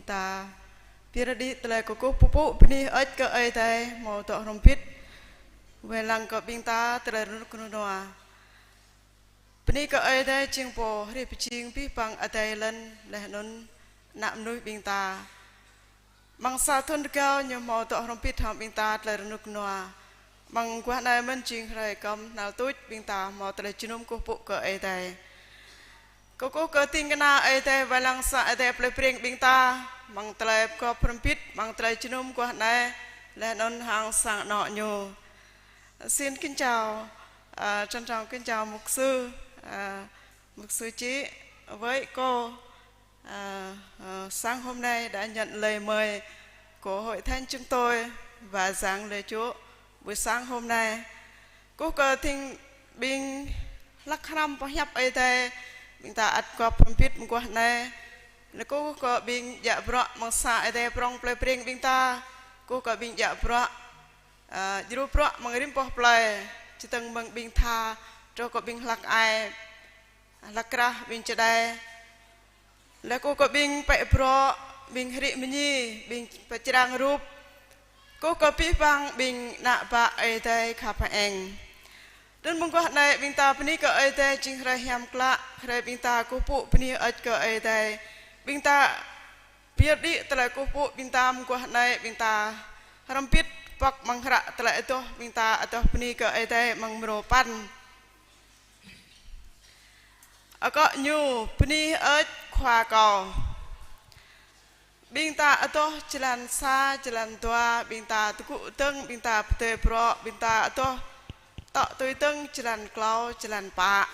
ta biết đi tới cô pupu pini ớt cơ ấy đây màu tọa rồng pít về lăng có bình ta tới rút côn noa pini cơ ấy đây chiang po đi chiang pi pang ở đây lên để nôn nạm nuôi bình ta mang sa thôn cao nhiều màu tọa rồng pít ham bình ta tới rút noa mang quan này mình chiang rồi cầm nào túi bình ta màu tới chinom cô pupu cơ ấy đây cô cơ tin cái na ấy đây về lăng sa ấy đây plei pring bình ta mang tới có permpit mang tới chinom của này là non hàng sang nọ nhiều xin kính chào trân trọng kính chào mục sư chí với cô sáng hôm nay đã nhận lời mời của hội thánh chúng tôi và giảng lời Chúa buổi sáng hôm nay cô cơ tin bình lắc năm bao nhiêu ấy đây mình ta ăn có permpit của này cô có bình dạ bro mang sa đây prong play pring bình ta cô có bình dạ bro jiru bro mang rim poh play chỉ từng bằng bình tha cho có bình lạc ai lạc ra bình chơi đây là cô có bình pe bro bình hri mini bình pe trang rup cô có pi bang bình nạ ba ai đây khap anh dan mong ko này bình ta pini có ai đây chính ra hiam kla ra bình ta cô phụ pini ở có ai đây bình ta biết đi tại cô phụ bình ta của này bình ta haram biết bạc mang hara tại itu bình ta atau peni ke itu mang merupan agak nyu peni khoa cầu bình ta atau jalan sa jalan tua bình ta tuku teng bình ta pete pro bình ta atau tak tui teng jalan klau jalan pak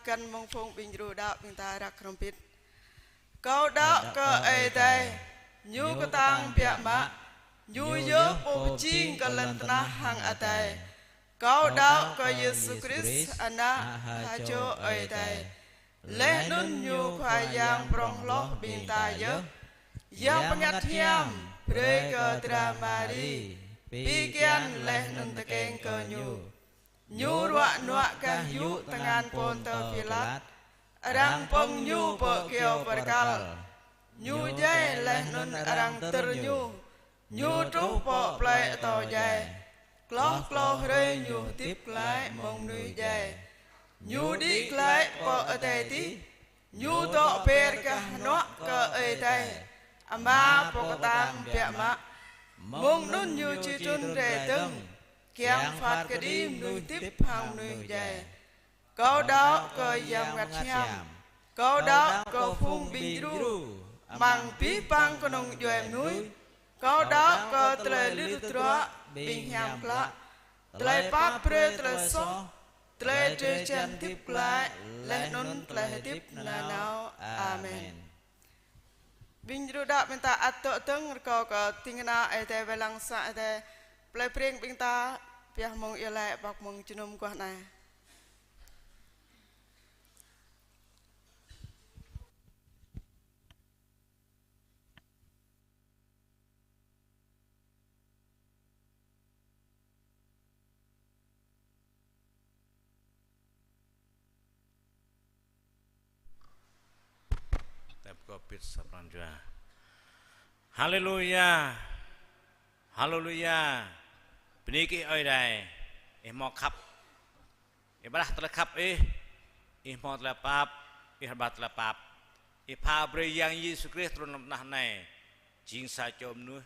Cần mong phong bình ru đạo bình ta đặc rộng bít câu đạo cơ ai tay nhu cơ tăng bịa mã nhu nhớ bộ chiên cơ lần na hàng ở tay câu đạo cơ Giêsu Christ ana ha cho ai tay lẽ nun nhu khoai giang prong lót bình ta nhớ giang pengat hiam pre cơ tra mari pikian lẽ nun ta keng cơ nhu ruak nuak kah yu tangan pon terfilat arang pong nyu po kio perkal nyu jai leh nun arang ternyu nyu trúc po play to jai klo re nyu tiếp lại mong nuôi jai nyu dik lại po ate ti nyu to per kah nuak ke ate ama po katang pia ma mong nun nyu chi chun re tung kiang phạt cái đêm nuôi tiếp hằng nuôi dài câu đó cơ giam gạch nham câu đó cơ phun bình ru bằng bí băng cơ nông doèm núi câu đó cơ tele lư trọ bình nham lạ tele pháp pre tele so tele chơi chân tiếp lại lẽ nôn tele tiếp là nào amen bình ru đã bên ta ắt tự tưng cơ tiếng na ai thế về lăng sa thế plei preng bên ta biar mong ilai bak mong junum kuah na. Tep kopit sapranjua. Haleluya. Haleluya. Peniki oi dai. Mo khap. Ibadah telah khap mo telah pap. Ihbat telah pap. Pha bre yang Yesus Kristus turun nah nai. Jing sa chom nu.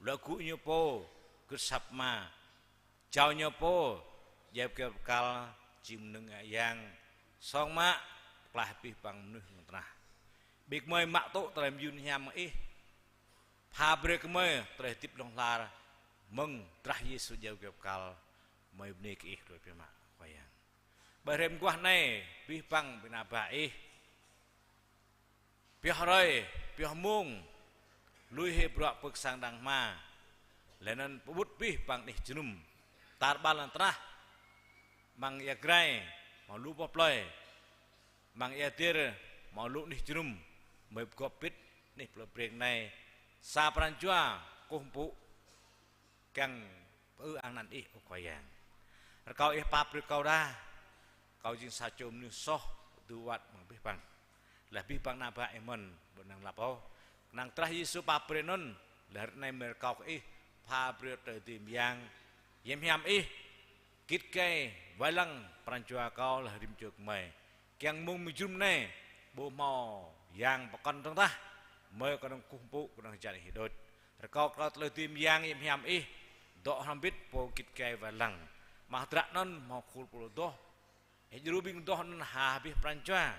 Lagu nyopo kesap ma. Chao nyopo jeb ke kal jim neng yang song ma klah pi bang nu tengah. Big moi mak tok trem yun nyam Pha bre ke moi treh tip long lar. Mừng trah Yesu jauh kal mai bnik rồi pe mak wayang barem kuah nai pi pang pinaba pi roi pi mung lui he brak pek sang dang ma lenan pubut pi pang nih junum tar balan trah mang ya grai mau lu poploi mang ya tir mau lu nih junum mai kopit nih plek nai sa pranjua kumpu kang ang nan wayang kau pap kau dah kau jing sa chom ni soh duat mang bang lah bang naba emon benang lapau nang trah Yesu papre non lar nai mer kau pha bre te tim yang yem hiam kit kai walang pranjua kau lah rim chuk mai kyang mung mi jum nai bo mo yang pakon tong ta mai kon kumpu kon jari hidot kau le tim yang yem hiam dok hambit po kit kai walang mahdrak non mau kul puluh doh jurubing doh non habis pranjua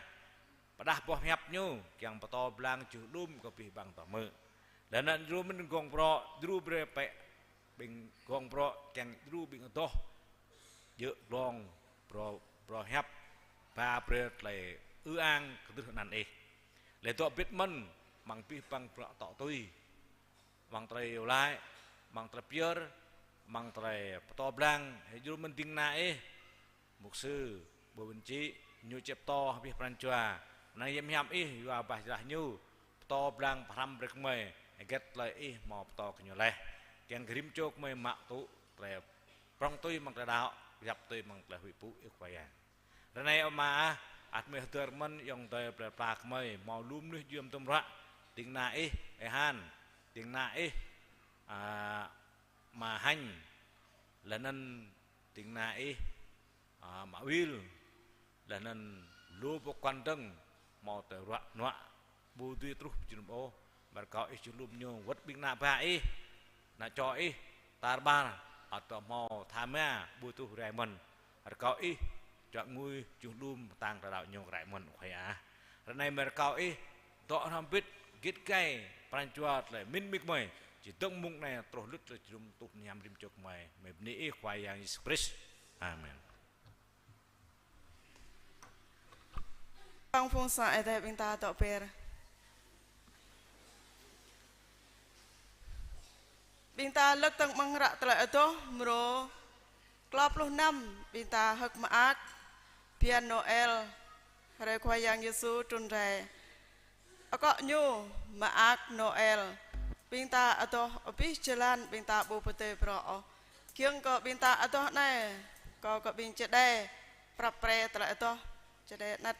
padah poh miap nyu yang peto blang julum kopi bang tame dan nan jurumin gong pro juru brepe bing gong pro yang jurubing doh je long pro hiap ba bre le ang ketuh nan le to bit men mang pi bang pro to tui mang tre lai mang tre pier mang tre peto blang juru menting na mục sư bồ bình chí nhu chép to habis pranjua nang yem hiam wa bah jah nyu to blang pram brek me get lại mọc to cái nhiều lẽ kiêng grim chok mày mạo tụ lẽ prong tôi mang đạo gặp tôi mang là hủy phụ yêu quay rồi này mà ắt mày tơ mình dòng tơ bạc mày màu lúm nước duyên tâm rạ tiếng nãy han tiếng nãy mà hành là nên tiếng nãy mà will là nên lúa bọc quan trăng màu tơ rạ nọ bu tuy trúc chừng ô mà có ít chừng nhung vất bình nạp vậy nã cho tar ba atau mau thamea butuh Raymond có chọn ngui chừng lum tang đạo nhung Raymond khỏe rồi này mà có tọ tham biết kết cây pan chuột lại min mik mày chỉ tông mung này trổ lứt rồi chừng tụt nhằm rim chok mày mày ní khoai yang express amen Bang phong sa ai tại bên ta tọ per bên ta lắc tăng mang rạ lại to mro club lúc năm bên ta hắc ma ác pian Noel rồi khoai yang Yesu trôn rè có nhu ma ác Noel bên ta ở to ở phía Jalan bên ta bố bê pro kiêng có bên ta ở to này có bên chết đây prap pre lại to chết đây nát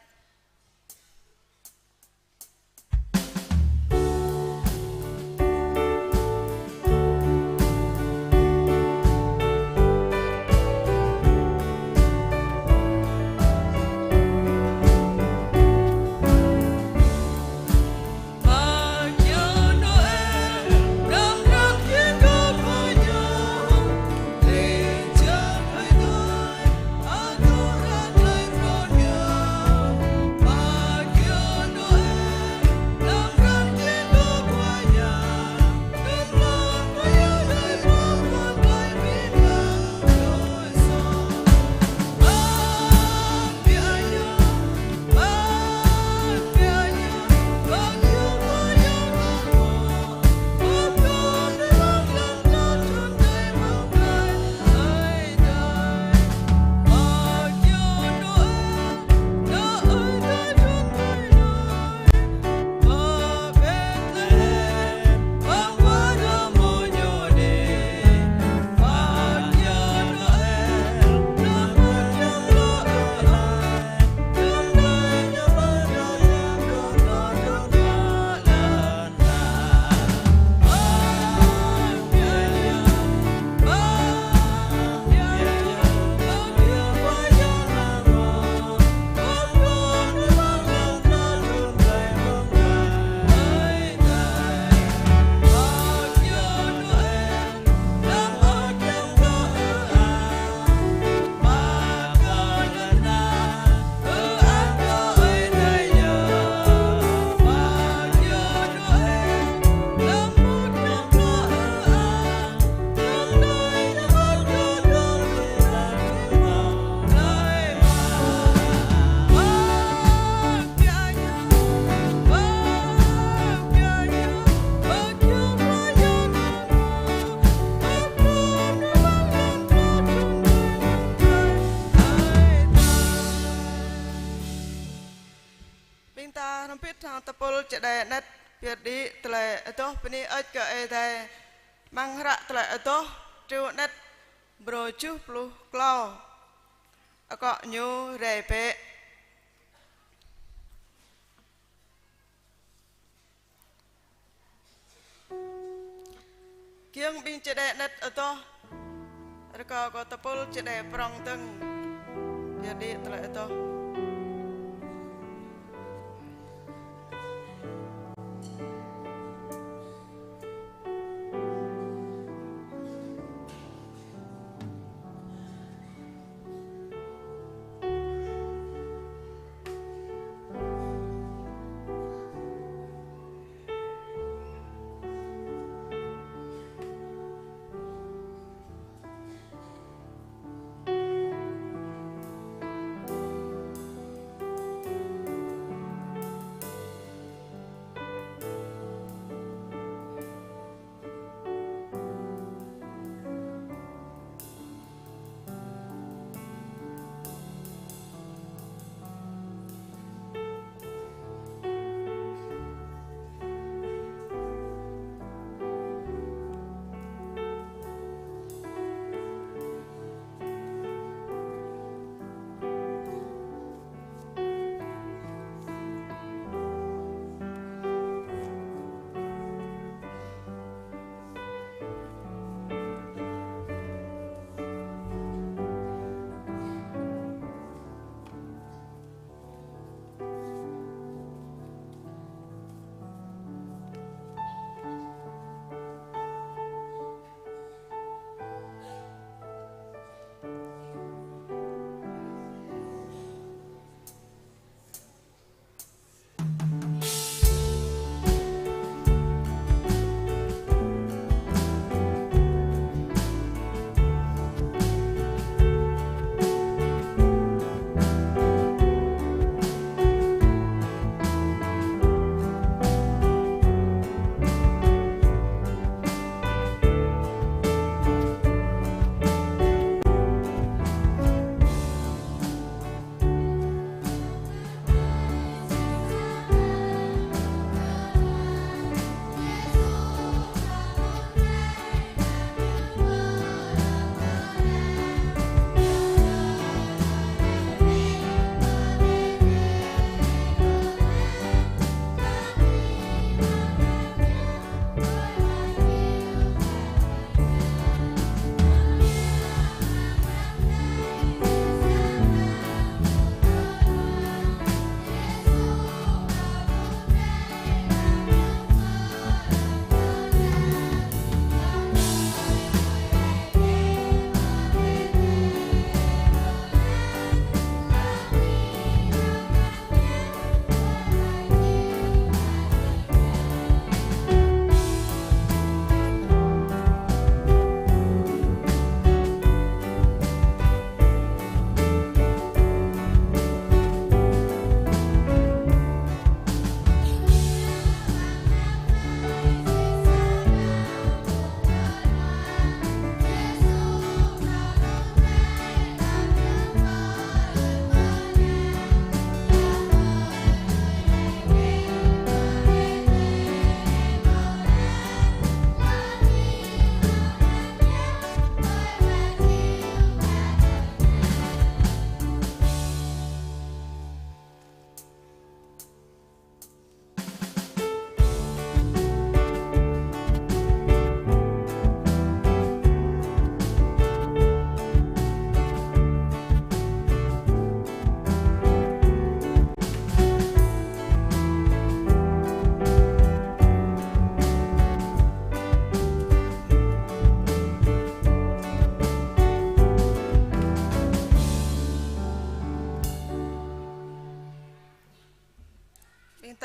chạy đây nát việc đi tele to pini ơi cái đây mang rạ tele to treo nát bro chú blue cloud có nhiều rễ pe kiêng pin chạy đây nát to có tapol chạy đây prong tưng việc đi tele to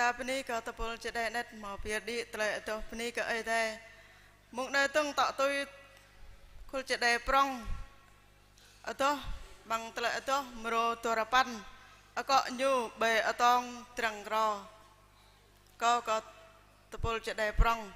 ta bên này có tập bol chết nét mà bia đi tới tập bên này có ai đây mục này tung tạo tôi khul chết prong ở đó bằng tới ở đó mro torapan ở có nhu bề ở tông trăng ro có tập bol chết prong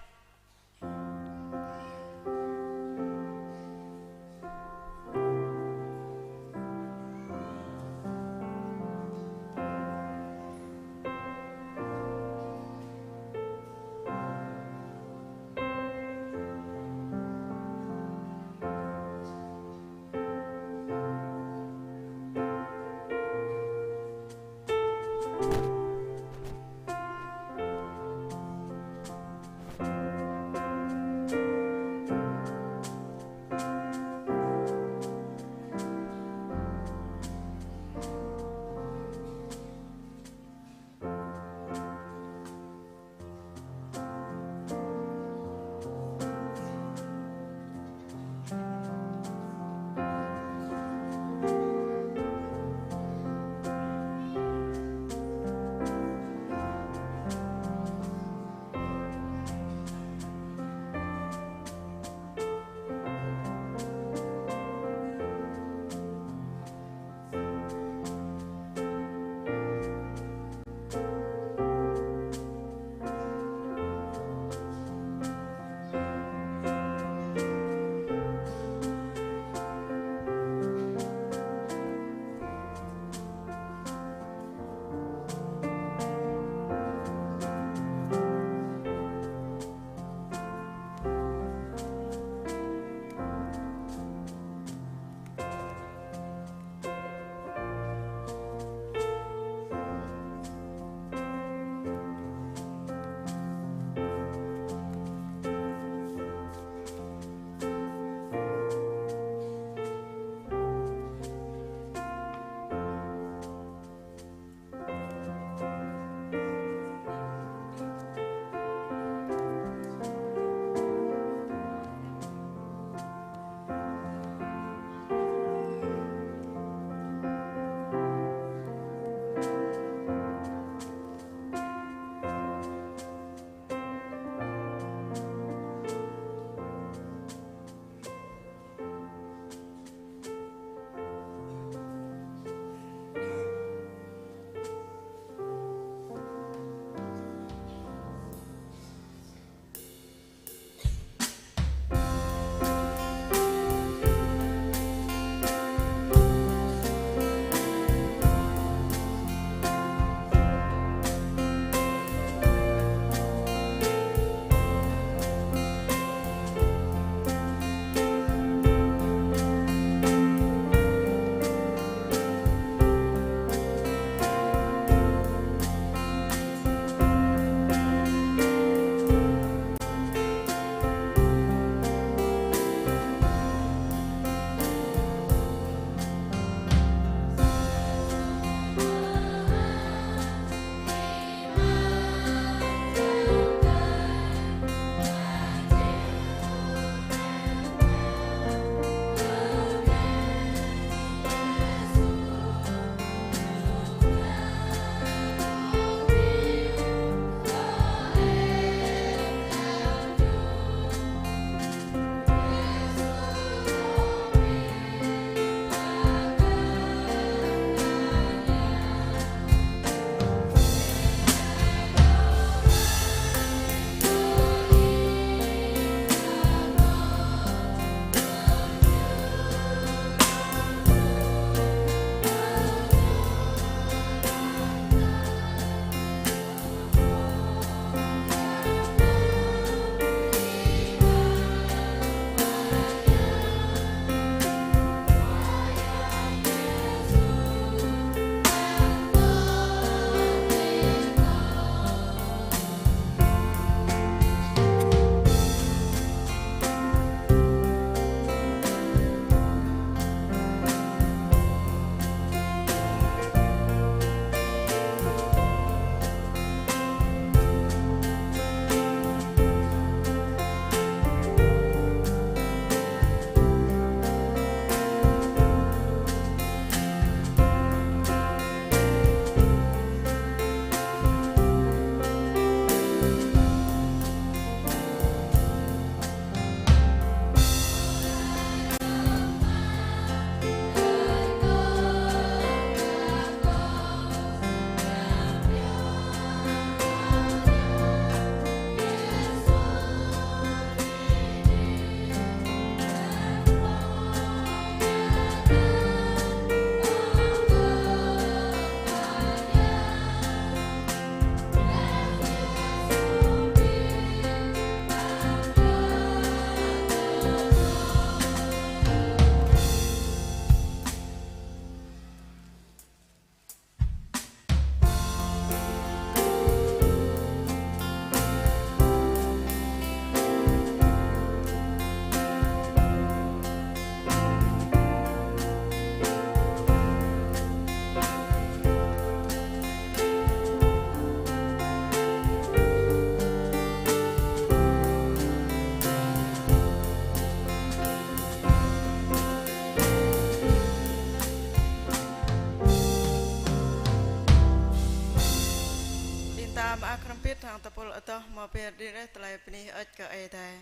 biết hàng tập pol ở mà biết đi đấy tại bên này ở cái ấy đây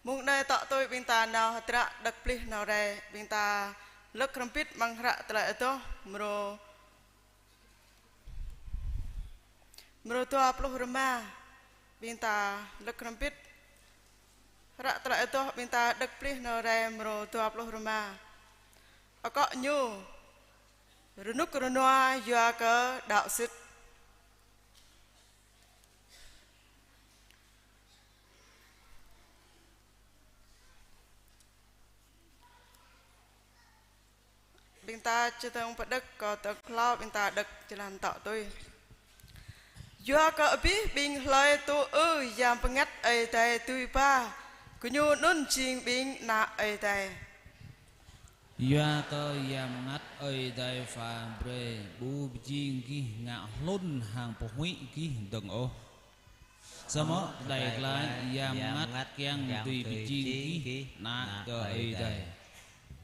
mùng đây tọ tôi bên ta nào tra đặc pli nào đây bên ta lắc râm biết mang ra tại ở mro tua puluh rumah bên ta lắc râm biết ra tại ở bên ta đặc pli nào đây mro tua puluh rumah ở có nhu runuk runua dua ke đạo sit bên ta chưa từng bắt đất có tờ cloud bên ta đất chỉ làm tạo tôi dua ke biết bên lời tu yang pengat ai tai tui pa kunyu nun ching bên na ai tai Doa cơ yam ngắt ơi đại phàm bre bu jing ki ngạ lôn hàng bộ huy ki đừng ô sao mó đại lại yam ngắt kiang tùy bị jing ki na cơ ơi đại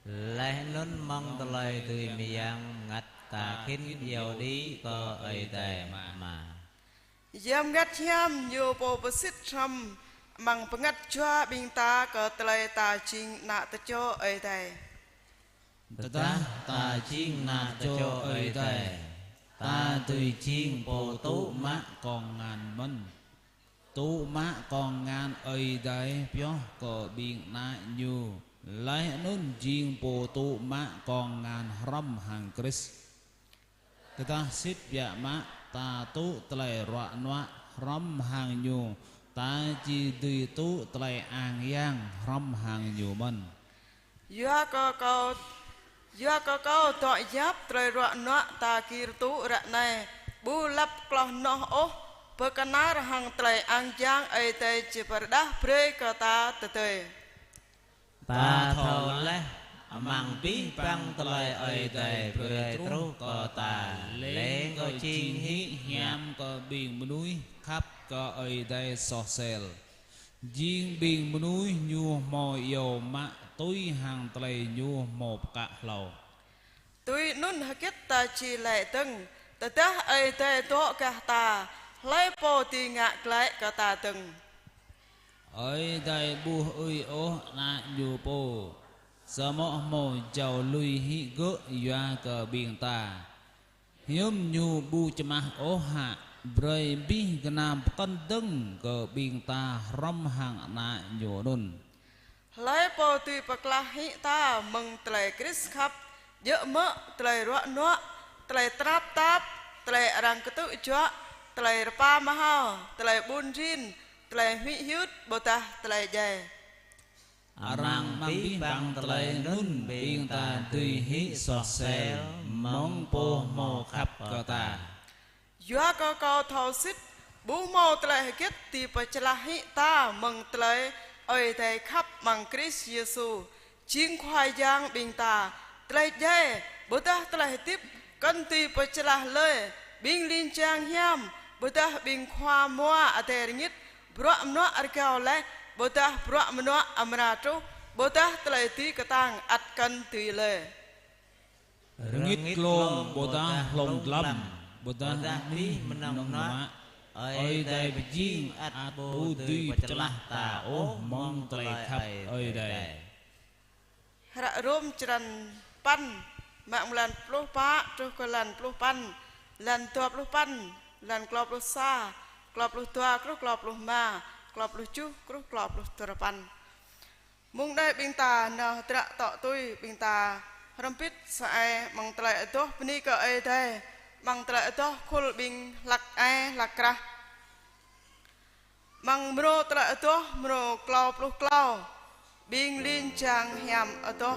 lại lớn mong tờ lời từ miệng ngắt ta khiến nhiều đi cơ ơi đại mà yam ngắt yam yo po pasit tram mang pengat chua bên ta ke telai ta ching na ta cho ai tai ta chiên na cho ơi đại ta tùy chiên bộ tú mã còn ngàn mân tú mã còn ngàn ơi đại biểu có biển na nhu lấy nun chiên bộ tú mã còn ngàn ram hàng Chris ta xít dạ mã ta tú tலை rọa nọa ram hàng nhu ta chỉ tùy tú tலை ang yang ram hàng nhu mân dua ko to yap trai ro no ta kir tu ra nai bu lap kloh no oh pekanar hang trai ang jang ai te chi perdah pre ka ta te ta thầu lẽ mang bí băng tờ lời ơi đại pre tru cơ ta lên có chiên hí nham có biển núi khắp có ơi đây so sel riêng biển núi nhu mò dầu mạ túi hàng tây nhu một cả lầu tui nun hakit ta chi lại từng ta ta ai te to ka ta lai po ti ngạ lại ka ta từng ơi đây bu ơi ô na nhu po sa mọ mò giàu lui hi gỡ doa cờ biển ta hiếm nhu bu chma ô hạ bơi bi nam con đưng cờ biển ta rom hàng na nhu nun lai po tui paklah hi ta meng tlai kris khap dỡ mỡ tlai ro no tlai trap tap tlai rang ketu chua tlai pa mahal tlai bun jin tlai mi hiut bota tlai jai Arang bí băng tờ lời nun biển ta tùy hí sọt xèo mong po mô khắp cơ ta dua ko thau sit bu mo tlai kit ti pachlah hi ta meng tlai oi thai khắp mang Chris Giêsu chiên khoai giang bình ta tlai jai bota tlai tiếp kan ti pachlah le bing lin chang hiam bota bing khoa moa ate ringit bro amno arkao le bota bro amno amratu bota tlai ti katang at kan ti le ngít lom bota lom lam bota bí menang nó ơi đây bị chiên ắt bù tùy bạch ta ô mong tờ lời khắp ơi đây ra rom chran pan mạng lan plu pa cho ko lan plu pan lan tua plu pan lan klop plu sa klop plu tua klop plu ma klop plu chu klop plu terapan mung đây bình ta na tra tọ tôi bình ta rampit sai mang tlai to pni ka ai đây mang tlai to khul bing lak ai lakra mang mro tlai to mro klop plu klop bing lin chang hiam to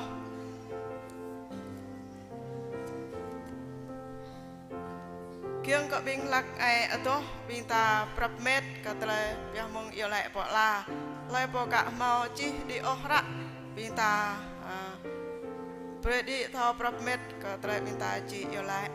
kiêng có bing lak ai to bing ta prap met ka tlai pya mong yo lại po la lai po ka mau chi di ohra bing ta predi thao prap met ka tlai bing ta chi yo lại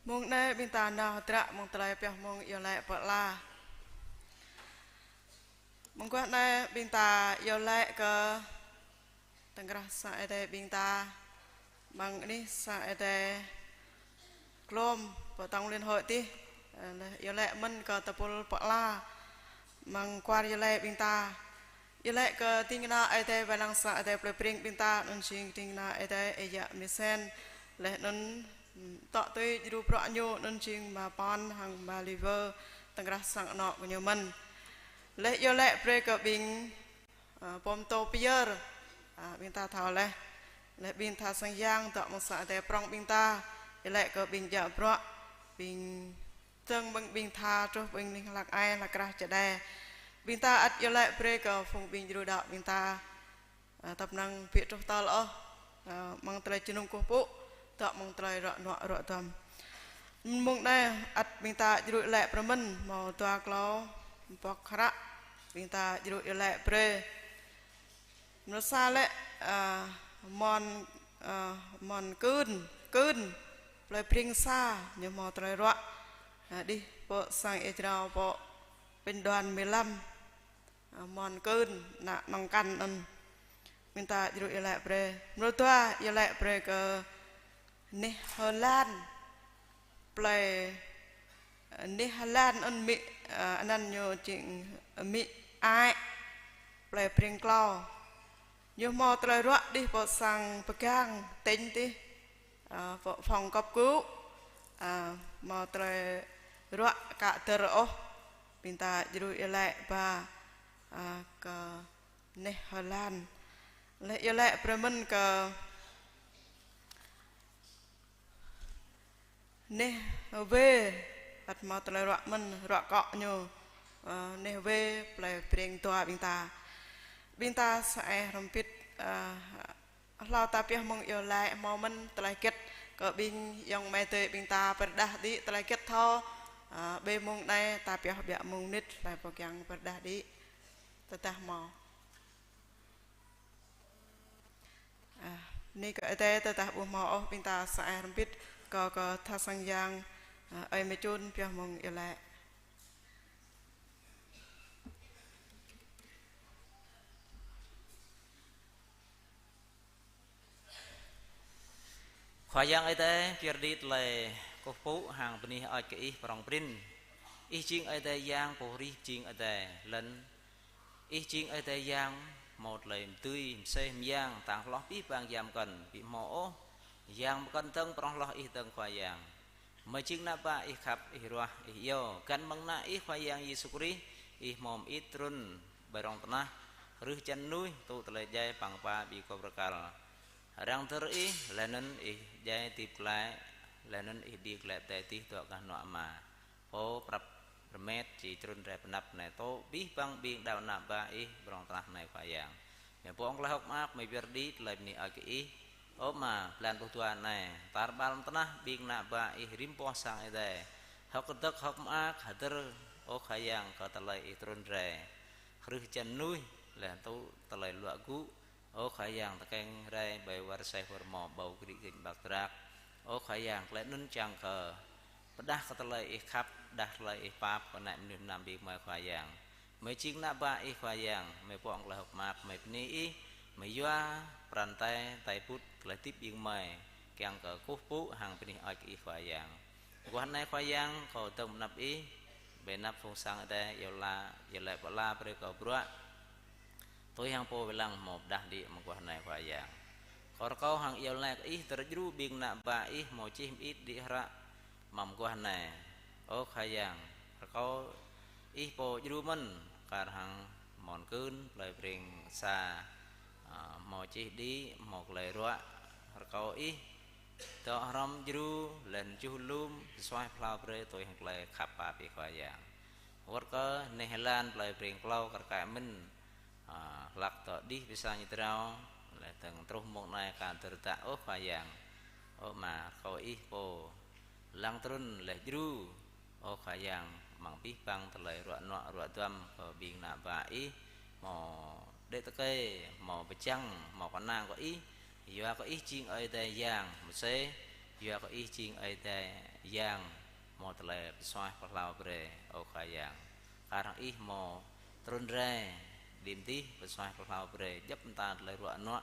mong đây bình ta nào tra mong trai bèo mong yêu lại bợ la mong quát đây bình ta yêu lại cơ tăng ra sai đây bình ta bằng đi sai đây glom bợ tông liên hội ti yêu lại mình cơ tập bợ la mang qua yêu lại bình ta yêu lại cơ tiếng na ai đây và năng sai đây ple pring bình ta nên chinh tiếng na ai đây ai dạ misen lệ nên tọt tới du pro nhu nên chinh mà pon hàng mà liver tăng ra sang nọ của nhiều mình lệ yêu lệ pre cơ bình pom to pier bình ta thảo lệ lệ bình ta sang giang tọt một xã để prong bình ta lệ cơ bình dạ pro bình chân bằng bình tha cho bình lạc ai lạc ra chợ đè bình ta ắt yêu lệ pre cơ phùng bình du đạo bình ta tập năng việt trong ta lỡ mang trai chân của phụ tọt mang trai rọ nọ rọ tầm mong đây ắt bình ta du lệ pre mình màu toa clo bọc khara bình ta du lệ pre nó xa lệ mòn mòn cơn lời pring xa nhưng mò trai rọ đi bộ sang Israel bộ bên đoàn 15 mòn cơn nạ nòng căn ân mình ta du lệ pre nó toa du lệ pre cơ nè Hà Lan play nè Hà Lan ân mỹ anh ăn nhiều chuyện mỹ ai play pring claw nhiều mò trai rọ đi bộ sang pegang tính đi phòng cấp cứu mò trai rọ cả tờ mình ta du lệ và cái nè Hà Lan lệ lệ premen cái nè về đặt mò trai rọ mình rọ cọ nhiều nè về play pring toa bình ta sẽ rompit lao ta pia mong yêu lại mong mình trai kết có bình dòng mai tệ bình ta perdah đi trai kết thọ bê mong đây ta pia bia mong nít lại bọc yang perdah đi ta mò ni cái tệ ta bu mò bình ta sẽ rompit có tha sang yang ai mê chun pia mong yêu lại khoa giang ấy thế phía đi là có phú hàng bên này ở cái phòng prin ý chiên ấy thế giang phổ ri chiên ấy thế lần ý chiên ấy thế giang một lần tươi xem giang tàng lót biết vàng giam cần bị mổ giang cần tân trong lót ý tân khoa giang mới chiên nạp ba ý khắp ý roa ý yêu cần bằng na ý khoa giang Giêsu Christ ý mồm ý trun bài rong tana rư chân núi tụ tele dây bằng ba bị có prakal rang teri lenen jai tip lại lenen đi lại tại tí tọa cả nọ mà phố prap remet chỉ trôn rẹp nạp này tô biết băng biên đào nạp ba bron trạc này phải dạng mẹ bong là học ác mày biết đi lại này ở cái mà plan của tuan này tar balam tanah biên nạp ba rim po sang đây học tức học ác hadir khai yang có talai trôn rè khử chân núi là tô talai lụa cũ khai yang ta keng rai bài war sai hormo bau kiri kiri bakterak khai yang lại nun chang khờ đa có lại khắp đa lại pap còn lại mình làm việc mà khai yang mấy chiếc nắp ba khai yang mấy bọn là học map mấy ní mấy doa bàn tay tay put lại tiếp yên mày càng cờ cốt phú hàng bên này khai yang quan này khai yang có tầm nắp bên nắp phong sang ở đây giờ lại bỏ la về cầu bữa tôi hàng po bilang mau dah di mengkuah naik wayang. Kalau kau hang yêu naik terjeru bing nak ba mau cim di hara mengkuah naik. Khayang. Kau po jeru men kar hang mon kun lai bring sa mau cih di mau lai ruak. Kau to ram jeru len juhlum sesuai plau bre tôi hang lai khapa pi wayang. Warga Nehlan lai bring plau kerkai men lạc tọa đi bisa như trao lại từng trúc một này cả từ tạ phải dạng mà khoi po lang trun lại dru phải dạng bằng biết bằng từ lại rọi tâm ở biển nạ và mò để tới cây mò bạch trăng mò con nàng có do có chiên ở đây dạng một xe giờ có ý chiên ấy đây giang một là xoay bắt lao về ô khai giang khá thằng ý một trôn rê điểm tí và xoay bắt lao về giúp ta lại ruộng nó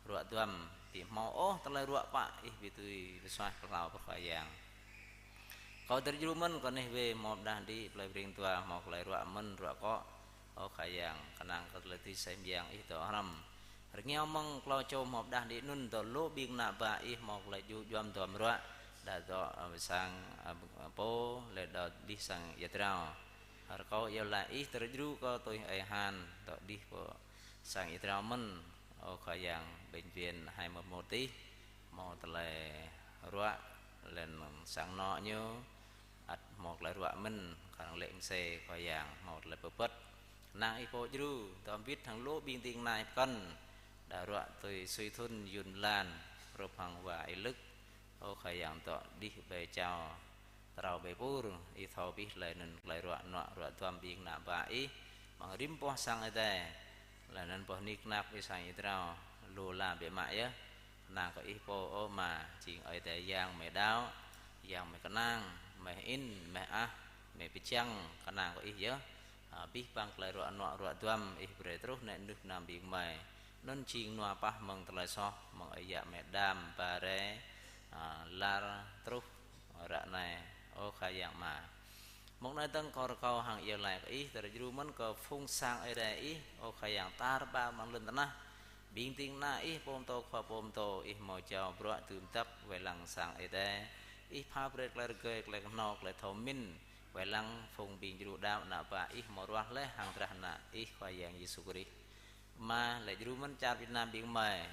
ruộng tuầm thì mò ô ta lại ruộng bạ ý vì tôi xoay bắt lao bắt khai giang có tới du mình còn này về một đàn đi lại riêng tua một lại ruộng mình ruộng có ô khai giang khả năng có lại tí xem giang ý tổ hầm nghe mong lo cho một đàn đi nun tổ lỗ biên nạ bà ý một lại du doam tuầm ruộng đã do sang po le do đi sang Israel har ko yo la ý terju ko tôi ai han do đi po sang Israel mình ở khai giang bệnh viện 211 tí một là ruộng lên sang nọ như một là ruộng mình còn lệnh xe khai giang một là bớt nàng ý po ju tóm viết thằng lỗ biên tiếng này cân đã ruộng tôi suy thun yun lan rồi hàng vài lực ô khai giang tọa đi về chào tàu về bùr ý thầu biết lại nên lại ruộng nọ ruộng toàn biên nạp bãi bằng rim po sang ở đây là nên po nick nạp đi sang Israel lùa làm bị mãi á nàng có ý po ô mà chỉ ở đây giang mẹ đáo giang mẹ nang mẹ in mẹ á mẹ bị chăng cả nàng có ý nhớ biết bằng lại ruộng nọ ruộng toàn ý về trúc nên nước nam biên mẹ nên chiên nọ pa mừng lại so mừng ở dạ mẹ đam bà ré la trúc rạ này ô khai giang mà một nơi tân co hàng yêu lại ý từ du mình có phun sang ở đây ý ô khai giang ta ba mang lên tân á biến tiếng na ý pom to khoa pom to ý mò chào bữa tươm tấp về lăng sang ở đây ý pha bệt lại cười lại nọc lại thầu min về lăng phun biến du đào nạ ba ý mò roa lấy hàng ra nạ ý khai giang Giêsu Christ mà lại du mình cha Việt Nam biến mày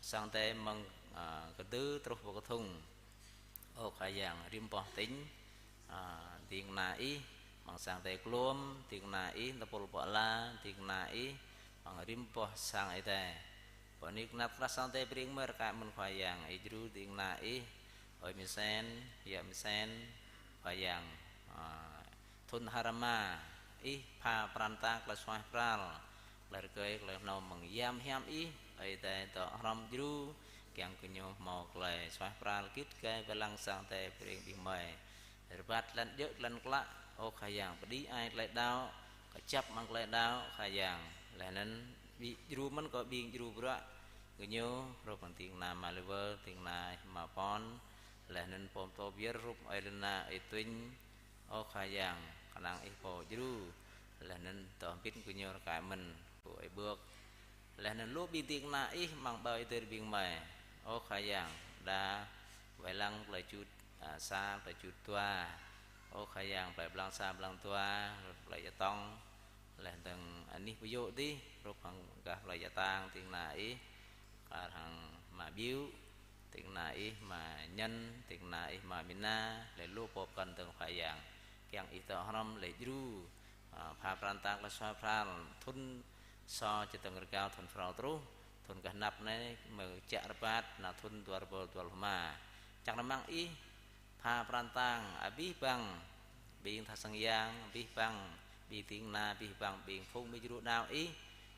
sang thế mừng cái tứ trục vào cái thùng ô khai giang rim po tính tiếng na ý bằng sang thế luôn tiếng na ý ta pol po la tiếng na ý bằng rim po sang ấy thế còn nick nắp ra sang thế bring mer cái mình khai giang ấy du tiếng na ý ơi mình sen khai giang thun harama ý pa pranta là xoay pral lại cười lại nâu mừng giam hem ý ấy thế tỏ ram du càng cứ nhau một lời xoay pral kít cái về lăng sang tề bring đi mày bắt lần dứt lần lạ ô khai giang đi ai lại đau có chấp mang lại đau khai giang là nên bị ru mình có biên ru bữa cứ nhau rồi còn tiếng nam mà liver tiếng này mà pon là nên pom to biếc rụp ai lên na ai twin ô khai giang khả năng ai po ru là nên tóm biết cứ nhau cái mình của ai bước là nên lúc biên tiếng na ý mang bao từ biên mày ô khai giang đã vậy lăng lại chút xa lại chút tua ô khai giang lại blang xa blang tua lại gia tông lại từng anh đi ví dụ đi rồi bằng gặp lại gia tang tiếng này cả thằng mà biếu tiếng này mà nhân tiếng này mà mina lại lúc bộ cần từng khai giang càng ít tờ hâm lại du pha pran tang là xoa pran thun so cho từng cao thun phao trú thun cả nắp này mở chợ bát là thun tua mà chẳng là mang ý pha pran tang abi bang biên thà sang giang bi bang bi tiếng na bi bang biên phun bi du đào ý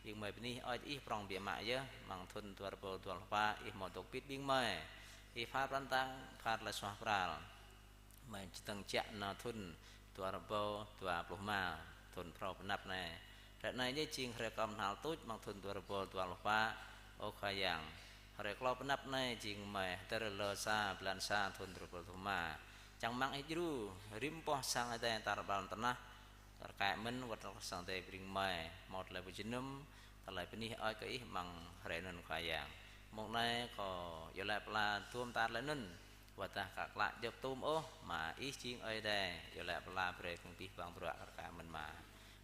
biên mày bên oi ý prong bịa mại chứ bằng thun tua pha ý một tổ pít biên mày ý pha pran tang pha là xoa pral mày từng chợ là thun tua mà thun phao nắp này trận này như chiên rẻ cầm hào tốt bằng thun tua pha ô khai giang rẻ lo nắp này chiên mày tơ lơ sa plan sa thun tua mà chẳng mang ít du rim po sang ở đây ta bảo tận na cái mình vật sang đây bring mày một là virginum ta lại bên này ở cái bằng rẻ nên khai giang một này có giờ lại là tuom ta lại nên và ta các lại giúp tuom ô mà ít chiên ở đây giờ lại là về công ty bằng bữa cả mình mà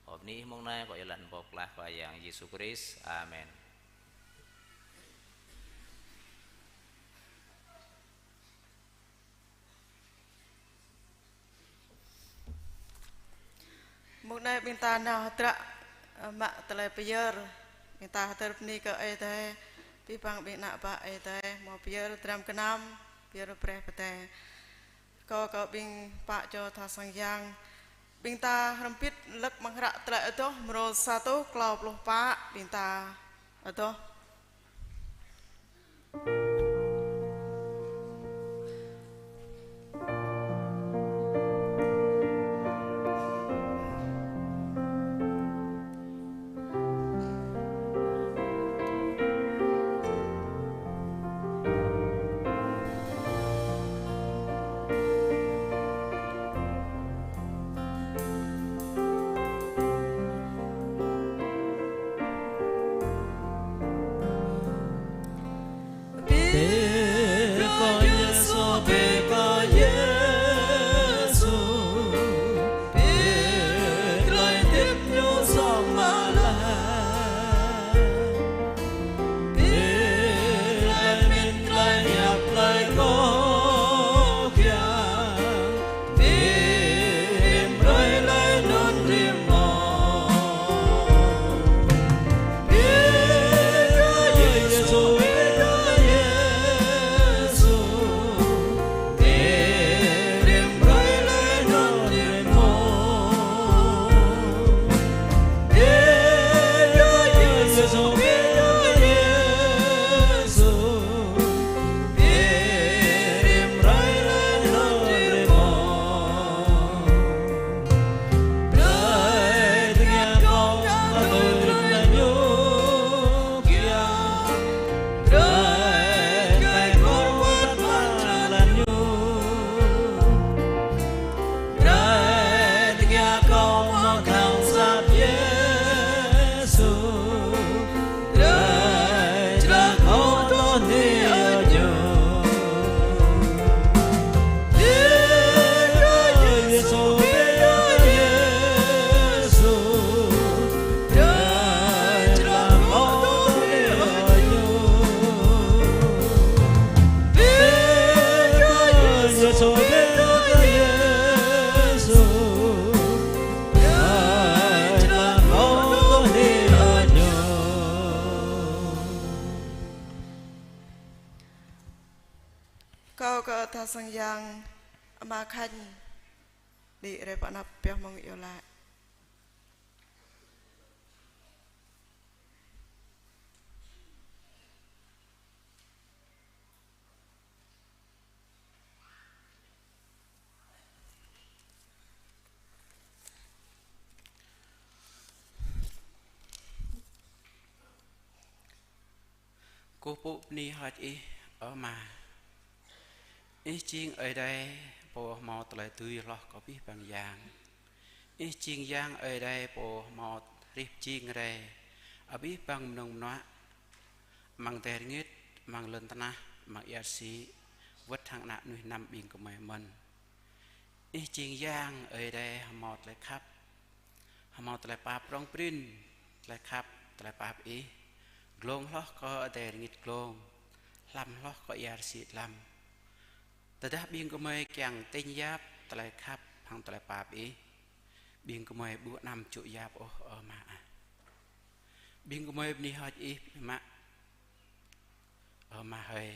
hôm nay mong nay gọi là một là khai giang Giêsu Christ amen. một nơi bên ta nào tra mạ tele pier bên ta ter ni ke ai te pi bang bên nạ ba ai te mo pier tram kenam pier pre pete ko bên pa cho tha sang giang bên ta rampit lek mangra tele itu mro satu klau puluh pa bên ta itu Kau ke atas yang makan di repana piah mengiola. Cô phụ ni hỏi ý ở mà ý chiên ở đây bộ một lại tươi lo có biết bằng vàng ý chiên giang ở đây bộ một riêng chiên ở đây ở biết bằng nồng nó mang tè nghít mang lên ta mang yết sĩ vứt thằng nạn nuôi năm biển của mày mình ý chiên giang ở đây một lại khắp một lại pa prong prin lại khắp lại pa ý glong lo có tè nghít glong làm lo có yết sĩ làmแต่ถ้าบินก็ไม่แข่งเต้นยับตะไลครับพังตะไลปาบีบินก็ไม่บุนำจุยับโอ้มาบินก็ไม่นี่ฮอดอีมามาเฮย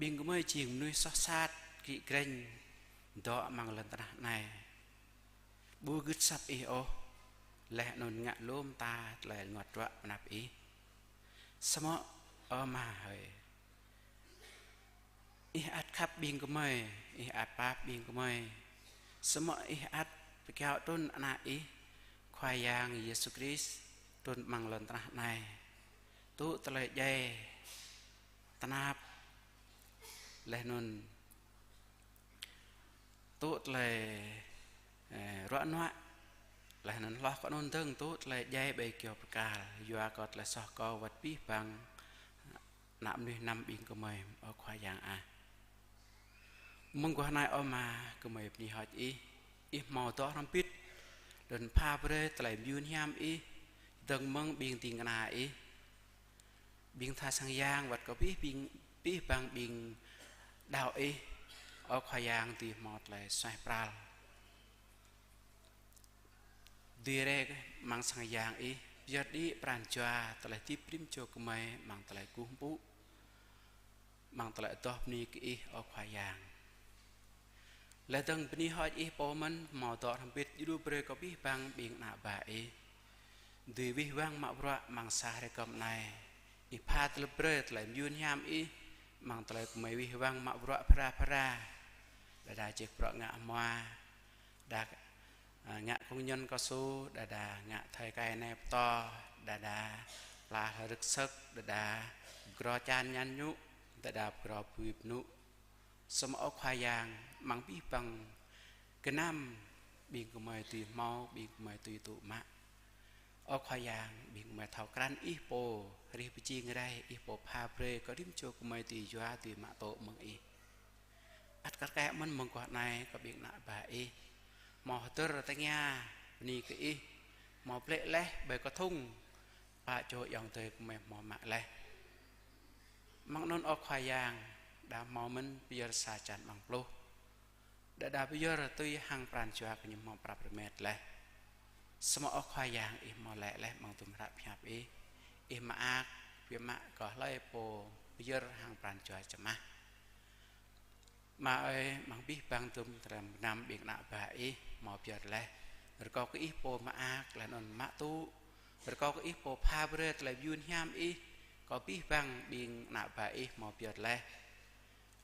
บินก็ไม่จิงนุ้ยซอซาดกิเกรงดอกมังลันตระในบูกึดซับอีโอและนนงะล้มตาไหลงอดระนับอีสมอมาเฮยอีอัดขับบินก็ไม่อีอัดปาบินก็ไม่สมออีอัดไปแก้วต้นอนาอีควายยางเยซูคริสต์ต้นมังลันตระในตู้ตะเลยใหญ่ตนาบและนนตู้เลยร้อนวะและนั้นล็อกก็นนตึงตู้เลยใหญ่ใบเกี่ยวประกาศยัวก็เลยสอกกวัดปีบังนำด้วยนำบินก็ไม่เอาควายยางมึงกว่านายเอามาก็ไม่ปนิหอยอีหมอตัวทำปิดเดินพาไปเลยแต่ยืนยามอีดังมึงบินติงกันนาอีบินท่าสังยางวัดก็ปีบางบินดาวอีเอาควายยางตีหมดเลยใส่ปลาดีเรกมังสังยางอียอดดีปราณจัวแต่ละที่พริมโจก็ไม่มังแต่ละกุ้งปุ๊มังแต่ละตัวนี้ก็อีเอาควายยางและตั้งปนิหอยอีโปมันหมอต่อทำปิดยูเบรก็ปีบางบิงนาบ่ายดีวิวังมาประมังสาเรกมในอีพาตลเบรตไหลยืนยามอีมังตะเลยไม่วิวังมาประพระได้เจ็บประงะมาได้งะคงยันก็สู้ได้งะไทยไก่ในต่อได้ปลาหรึกซึกได้กรอจานยันยุได้กรอปุยนุสมอควายยางมังปีบังกระน้ำบิงก็ไม่ตีเมาบิงไม่ตีตุมะอควายยางบิงไม่เท่ากันอีโปรีบจีงไรอีโปพาเปรก็ริมโจก็ไม่ตีจัวตีมะโตมึงอีอัดกระแกมันมึงกว่าในก็บิงหน้าบ่าอีหมอเตอร์ตังยานี่ก็อีหมอเปลเล่ใบกระทุ่งปะโจยองเตยก็ไม่หมอมะเล่มังนนอควายยางดาหมอมันพิจารณาจันมังปลุดาพิจารณาตุยหังปราณจัวก็ยังมองปราบเมตเลยสมอควายยางอีมอแหละมังตุมระพิบอีมาอักเพียมะก็ไล่โปพิจารณาหังปราณจัวจะมามังปีบางตุมตรำนำเบียงหน้าบ่ายหมอพิจารณาหรือก็อีโปมาอักและนนมะตุหรือก็อีโปพาเบรตและยืนยามอีก็ปีบังบิงหน้าบ่ายหมอเปียดแล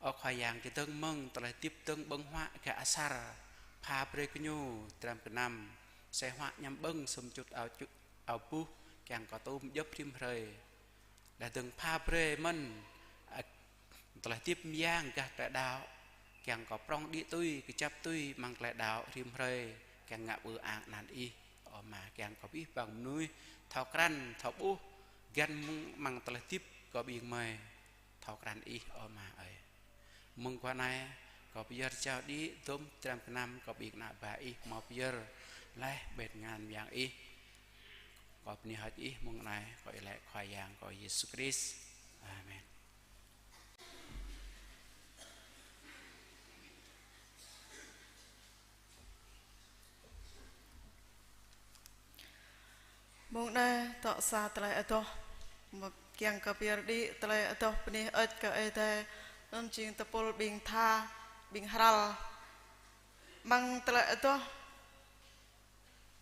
เอาควายยางจะตึงมึงตะไลติบตึงบังหัวแกอาซาพาเปรกญูตรำกระนำใส่หัวยำบึงสมจุดเอาปูแกงก็ตุ้มยับพิมเพลแต่ตึงพาเปรมันตะไลติบย่างกะแต่ดาวแกงก็ปรองดีตุยกจับตุยมังแต่ดาวพิมเพลแกงงะเบืออ่างนันอีออกมาแกงก็ปีบังนุ้ยเท่ากรันเท่าปูกันมังตะทิบก็บิงไม่ thọ cản ý ở mà ấy mừng qua này có bây giờ chào đi tôm trăm năm có việc nạ bà ý mà bây giờ lại bệt ngàn vàng ý có bên hết ý mừng này gọi lại khoai vàng gọi Jesus Christ Amen. mong đây tọa xa tại đó một kiang cà bia đi tại đó bên này ở cái đây nên chính tập pol bình tha bình haral mang tại đó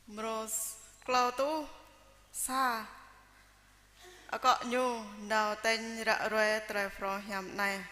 mros cloud tu xa ở cọ nhu đào tên rạ rồi tại phò hiểm này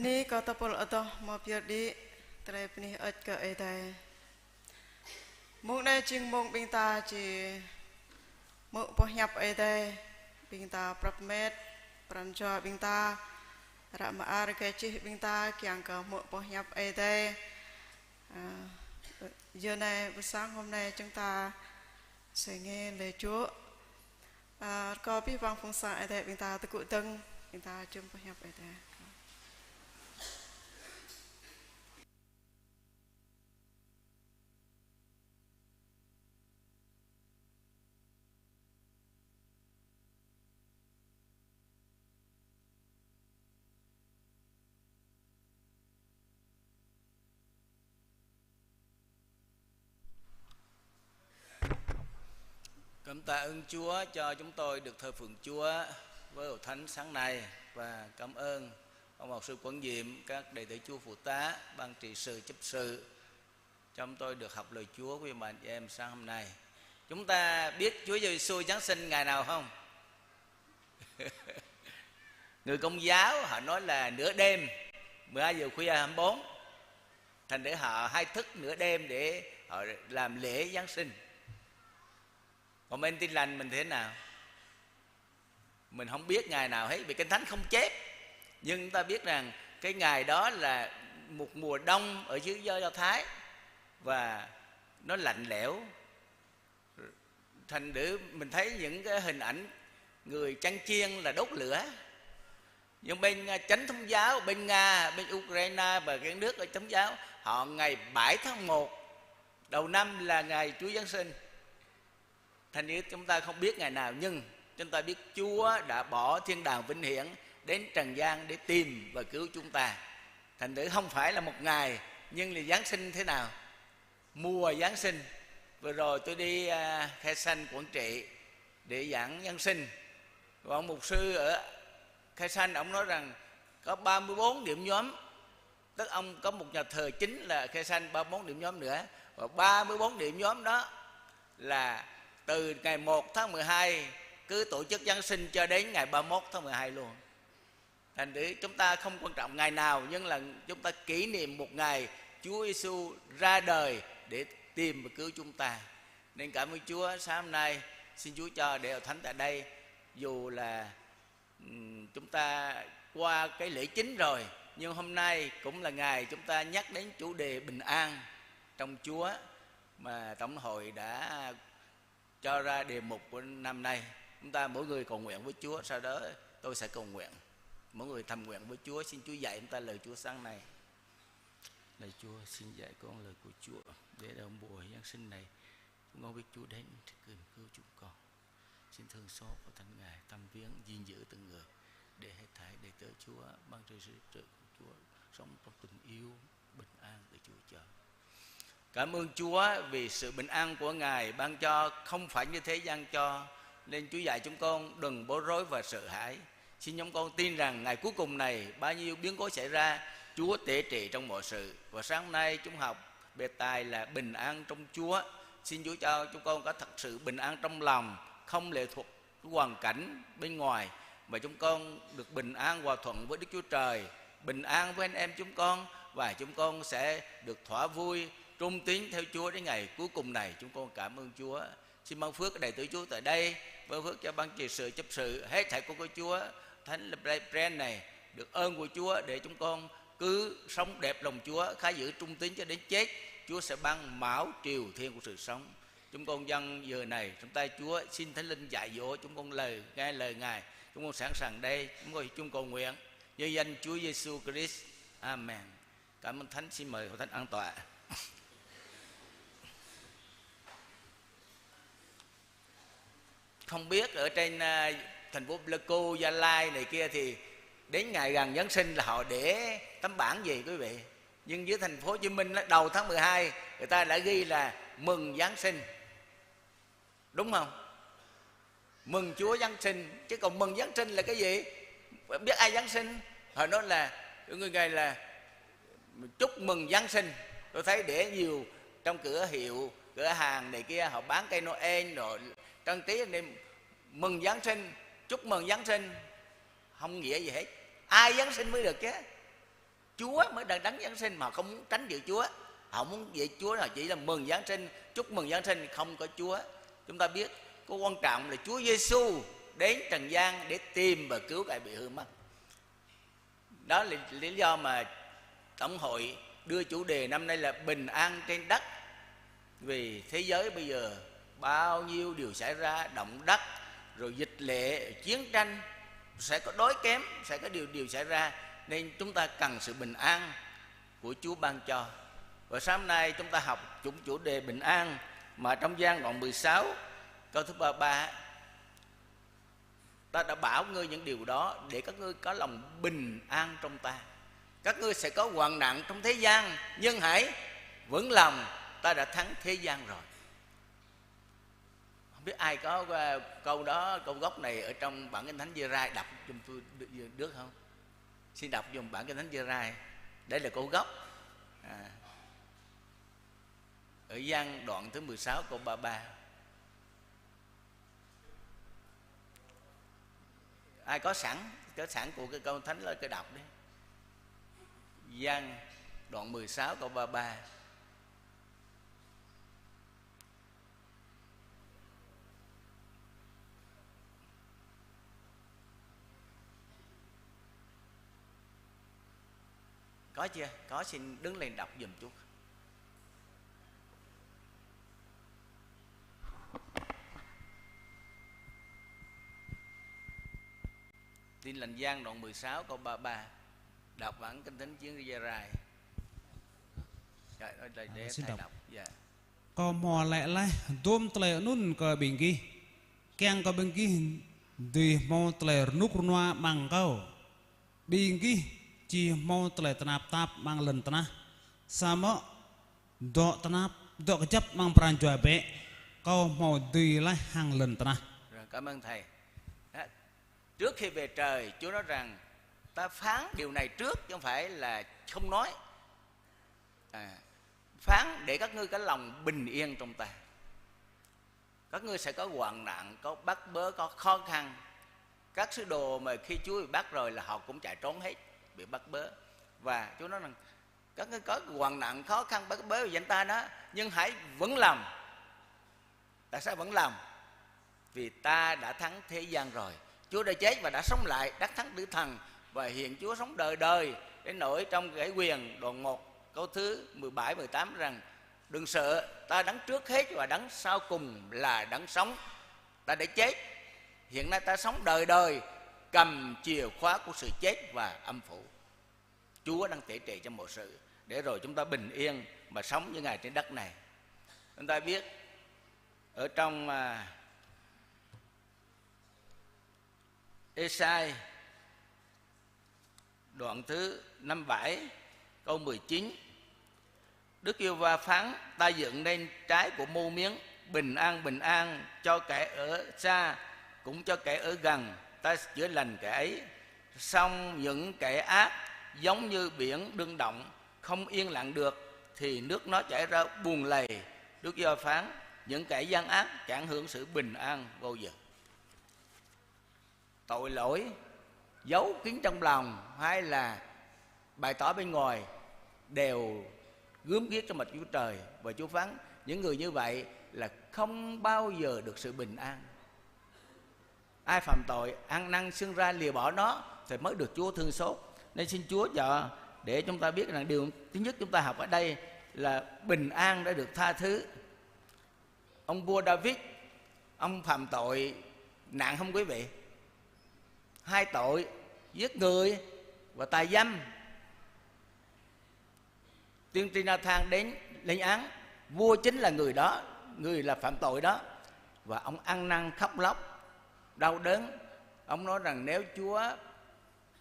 ini kata pol atau mau biar di trai ini ke edai mung này chừng mung bình ta chỉ mung po nhập edai bình ta prap met pranjo bình ta rama ar ke chi bình ta kiang ke mung po nhập edai giờ này buổi sáng hôm nay chúng ta sẽ nghe lời Chúa. Có biết vang phong sa edai bình ta tự cụ tân bình ta chung po nhập edai. Cảm tạ ơn Chúa cho chúng tôi được thờ phượng Chúa với hội thánh sáng nay, và cảm ơn ông mục sư quản nhiệm, các đệ tử Chúa phụ tá, ban trị sự chấp sự cho chúng tôi được học lời Chúa với bạn em sáng hôm nay. Chúng ta biết Chúa Giêsu Giáng sinh ngày nào không? Người Công giáo họ nói là nửa đêm 12 giờ khuya 24, thành để họ hay thức nửa đêm để họ làm lễ Giáng sinh. Còn bên Tin Lành mình thế nào? Mình không biết ngày nào hết, vì Kinh Thánh không chép. Nhưng chúng ta biết rằng cái ngày đó là một mùa đông ở dưới Do Thái, và nó lạnh lẽo. Thành để mình thấy những cái hình ảnh người chăn chiên là đốt lửa. Nhưng bên Chánh Thống giáo, bên Nga, bên Ukraine và các nước ở Thống giáo, họ ngày 7 tháng 1 đầu năm là ngày Chúa Giáng sinh. Thành như chúng ta không biết ngày nào, nhưng chúng ta biết Chúa đã bỏ thiên đàng vinh hiển đến trần gian để tìm và cứu chúng ta. Thành thử không phải là một ngày, nhưng là Giáng sinh thế nào? Mùa Giáng sinh. Vừa rồi tôi đi Khe Sanh, Quảng Trị để giảng Giáng sinh. Và ông mục sư ở Khe Sanh, ông nói rằng có 34 điểm nhóm. Tức ông có một nhà thờ chính là Khe Sanh, 34 điểm nhóm nữa. Và 34 điểm nhóm đó là từ ngày 1 tháng 12 cứ tổ chức Giáng sinh cho đến ngày 31 tháng 12 luôn. Thành thử chúng ta không quan trọng ngày nào, nhưng là chúng ta kỷ niệm một ngày Chúa Giêsu ra đời để tìm và cứu chúng ta. Nên cảm ơn Chúa sáng hôm nay, xin Chúa cho để hội thánh tại đây, dù là chúng ta qua cái lễ chính rồi, nhưng hôm nay cũng là ngày chúng ta nhắc đến chủ đề bình an trong Chúa mà Tổng hội đã cho ra đề mục của năm nay. Chúng ta mỗi người cầu nguyện với Chúa, sau đó tôi sẽ cầu nguyện. Mỗi người thầm nguyện với Chúa. Xin Chúa dạy chúng ta lời Chúa sáng nay. Lạy Chúa, xin dạy con lời của Chúa để đầu mùa Giáng sinh này chúng con biết Chúa đến cứu chúng con. Xin thương xót và thánh Ngài tâm viếng gìn giữ từng người, để hết thảy đệ tử Chúa ban trời sự trợ của Chúa sống trong tình yêu bình an để Chúa chờ. Cảm ơn Chúa vì sự bình an của Ngài ban cho, không phải như thế gian cho. Nên Chúa dạy chúng con đừng bối rối và sợ hãi. Xin chúng con tin rằng ngày cuối cùng này bao nhiêu biến cố xảy ra, Chúa tể trị trong mọi sự. Và sáng hôm nay chúng học đề tài là bình an trong Chúa. Xin Chúa cho chúng con có thật sự bình an trong lòng, không lệ thuộc hoàn cảnh bên ngoài, mà chúng con được bình an hòa thuận với Đức Chúa Trời, bình an với anh em chúng con, và chúng con sẽ được thỏa vui trung tín theo Chúa đến ngày cuối cùng này. Chúng con cảm ơn Chúa. Xin ban phước đầy tớ Chúa tại đây, ban phước cho ban trị sự chấp sự hết thảy của Chúa thánh Brand này được ơn của Chúa, để chúng con cứ sống đẹp lòng Chúa, khá giữ trung tín cho đến chết. Chúa sẽ ban mão triều thiên của sự sống. Chúng con dâng giờ này trong tay Chúa, xin Thánh Linh dạy dỗ chúng con nghe lời Ngài. Chúng con sẵn sàng đây, chúng cầu nguyện nhân danh Chúa Giêsu Christ. Amen. Cảm ơn Thánh. Xin mời hội thánh an tọa. Không biết ở trên thành phố Pleiku, Gia Lai này kia thì đến ngày gần Giáng sinh là họ để tấm bảng gì quý vị. Nhưng dưới thành phố Hồ Chí Minh đầu tháng 12 người ta đã ghi là mừng Giáng sinh, đúng không? Mừng Chúa Giáng sinh. Chứ còn mừng Giáng sinh là cái gì? Biết ai Giáng sinh? Họ nói là người Ngài là chúc mừng Giáng sinh. Tôi thấy để nhiều trong cửa hiệu, cửa hàng này kia họ bán cây Noel rồi trang trí nên mừng Giáng sinh, chúc mừng Giáng sinh. Không nghĩa gì hết. Ai Giáng sinh mới được chứ. Chúa mới là đấng Giáng sinh, mà họ không muốn tránh dự Chúa. Họ muốn vậy Chúa là chỉ là mừng Giáng sinh, chúc mừng Giáng sinh, không có Chúa. Chúng ta biết có quan trọng là Chúa Giêsu đến trần gian để tìm và cứu kẻ bị hư mất. Đó là lý do mà Tổng hội đưa chủ đề năm nay là bình an trên đất. Vì thế giới bây giờ bao nhiêu điều xảy ra, động đất, rồi dịch lệ, chiến tranh, sẽ có đói kém, sẽ có điều xảy ra. Nên chúng ta cần sự bình an của Chúa ban cho. Và sáng nay chúng ta học chủ đề bình an, mà trong Giăng đoạn 16 câu thứ 33, ta đã bảo ngươi những điều đó để các ngươi có lòng bình an trong ta. Các ngươi sẽ có hoạn nạn trong thế gian, nhưng hãy vững lòng, ta đã thắng thế gian rồi. Không biết ai có câu đó, câu gốc này ở trong bản Kinh Thánh Giê-rai, đọc giùm tôi được không? Xin đọc giùm bản Kinh Thánh Giê-rai. Đây là câu gốc. Ở Giăng đoạn thứ 16 câu 33. Ai có sẵn của cái câu thánh là cái đọc đấy. Giăng đoạn 16 câu 33. Có chưa? Có, xin đứng lên đọc giùm chút. Tin lành Giăng đoạn 16 câu 33. Đọc bản Kinh Thánh Chiến Giê-rai. Rồi để xin thầy đọc. đọc. Dạ. Có mò lẹ lại tôm tele nun có bình ghi keng có bình ghi đi mau tele nút noa mang câu bình ghi chỉ mau tele tanap tap mang lần tana sama do tanap do kejap mang peran jua be kau mau đi lại hàng lần tana. Rồi, cảm ơn thầy. Đó. Trước khi về trời, Chúa nói rằng ta phán điều này trước, chứ không phải là không nói. Phán để các ngươi có lòng bình yên trong ta. Các ngươi sẽ có hoạn nạn, có bắt bớ, có khó khăn. Các sứ đồ mà khi Chúa bị bắt rồi là họ cũng chạy trốn hết, bị bắt bớ. Và Chúa nói rằng các ngươi có hoạn nạn, khó khăn, bắt bớ vì danh ta đó, nhưng hãy vững lòng. Tại sao vững lòng? Vì ta đã thắng thế gian rồi. Chúa đã chết và đã sống lại, đắc thắng tử thần, và hiện Chúa sống đời đời. Đến nỗi trong cái quyền đoạn 1 câu thứ 17, 18 rằng đừng sợ, ta đấng trước hết và đấng sau cùng là đấng sống. Ta đã chết, hiện nay ta sống đời đời, cầm chìa khóa của sự chết và âm phủ. Chúa đang tể trị cho mọi sự, để rồi chúng ta bình yên mà sống như Ngài trên đất này. Chúng ta biết ở trong Ê-sai đoạn thứ 57 câu 19, Đức Giê-hô-va phán: ta dựng nên trái của mô miếng, bình an cho kẻ ở xa cũng cho kẻ ở gần. Ta chữa lành kẻ ấy, song những kẻ ác giống như biển đương động, không yên lặng được, thì nước nó chảy ra buồn lầy. Đức Giê-hô-va phán: những kẻ gian ác chẳng hưởng sự bình an bao giờ. Tội lỗi giấu kín trong lòng hay là bày tỏ bên ngoài đều gớm ghiếc trong mặt Chúa Trời. Và Chúa phán những người như vậy là không bao giờ được sự bình an. Ai phạm tội ăn năn xưng ra lìa bỏ nó thì mới được Chúa thương xót. Nên xin Chúa cho để chúng ta biết rằng điều thứ nhất chúng ta học ở đây là bình an đã được tha thứ. Ông vua David, ông phạm tội nặng không quý vị? 2 tội giết người và tà dâm. Tiên tri Na-than đến lên án, vua chính là người đó, người là phạm tội đó. Và ông ăn năn khóc lóc đau đớn. Ông nói rằng nếu Chúa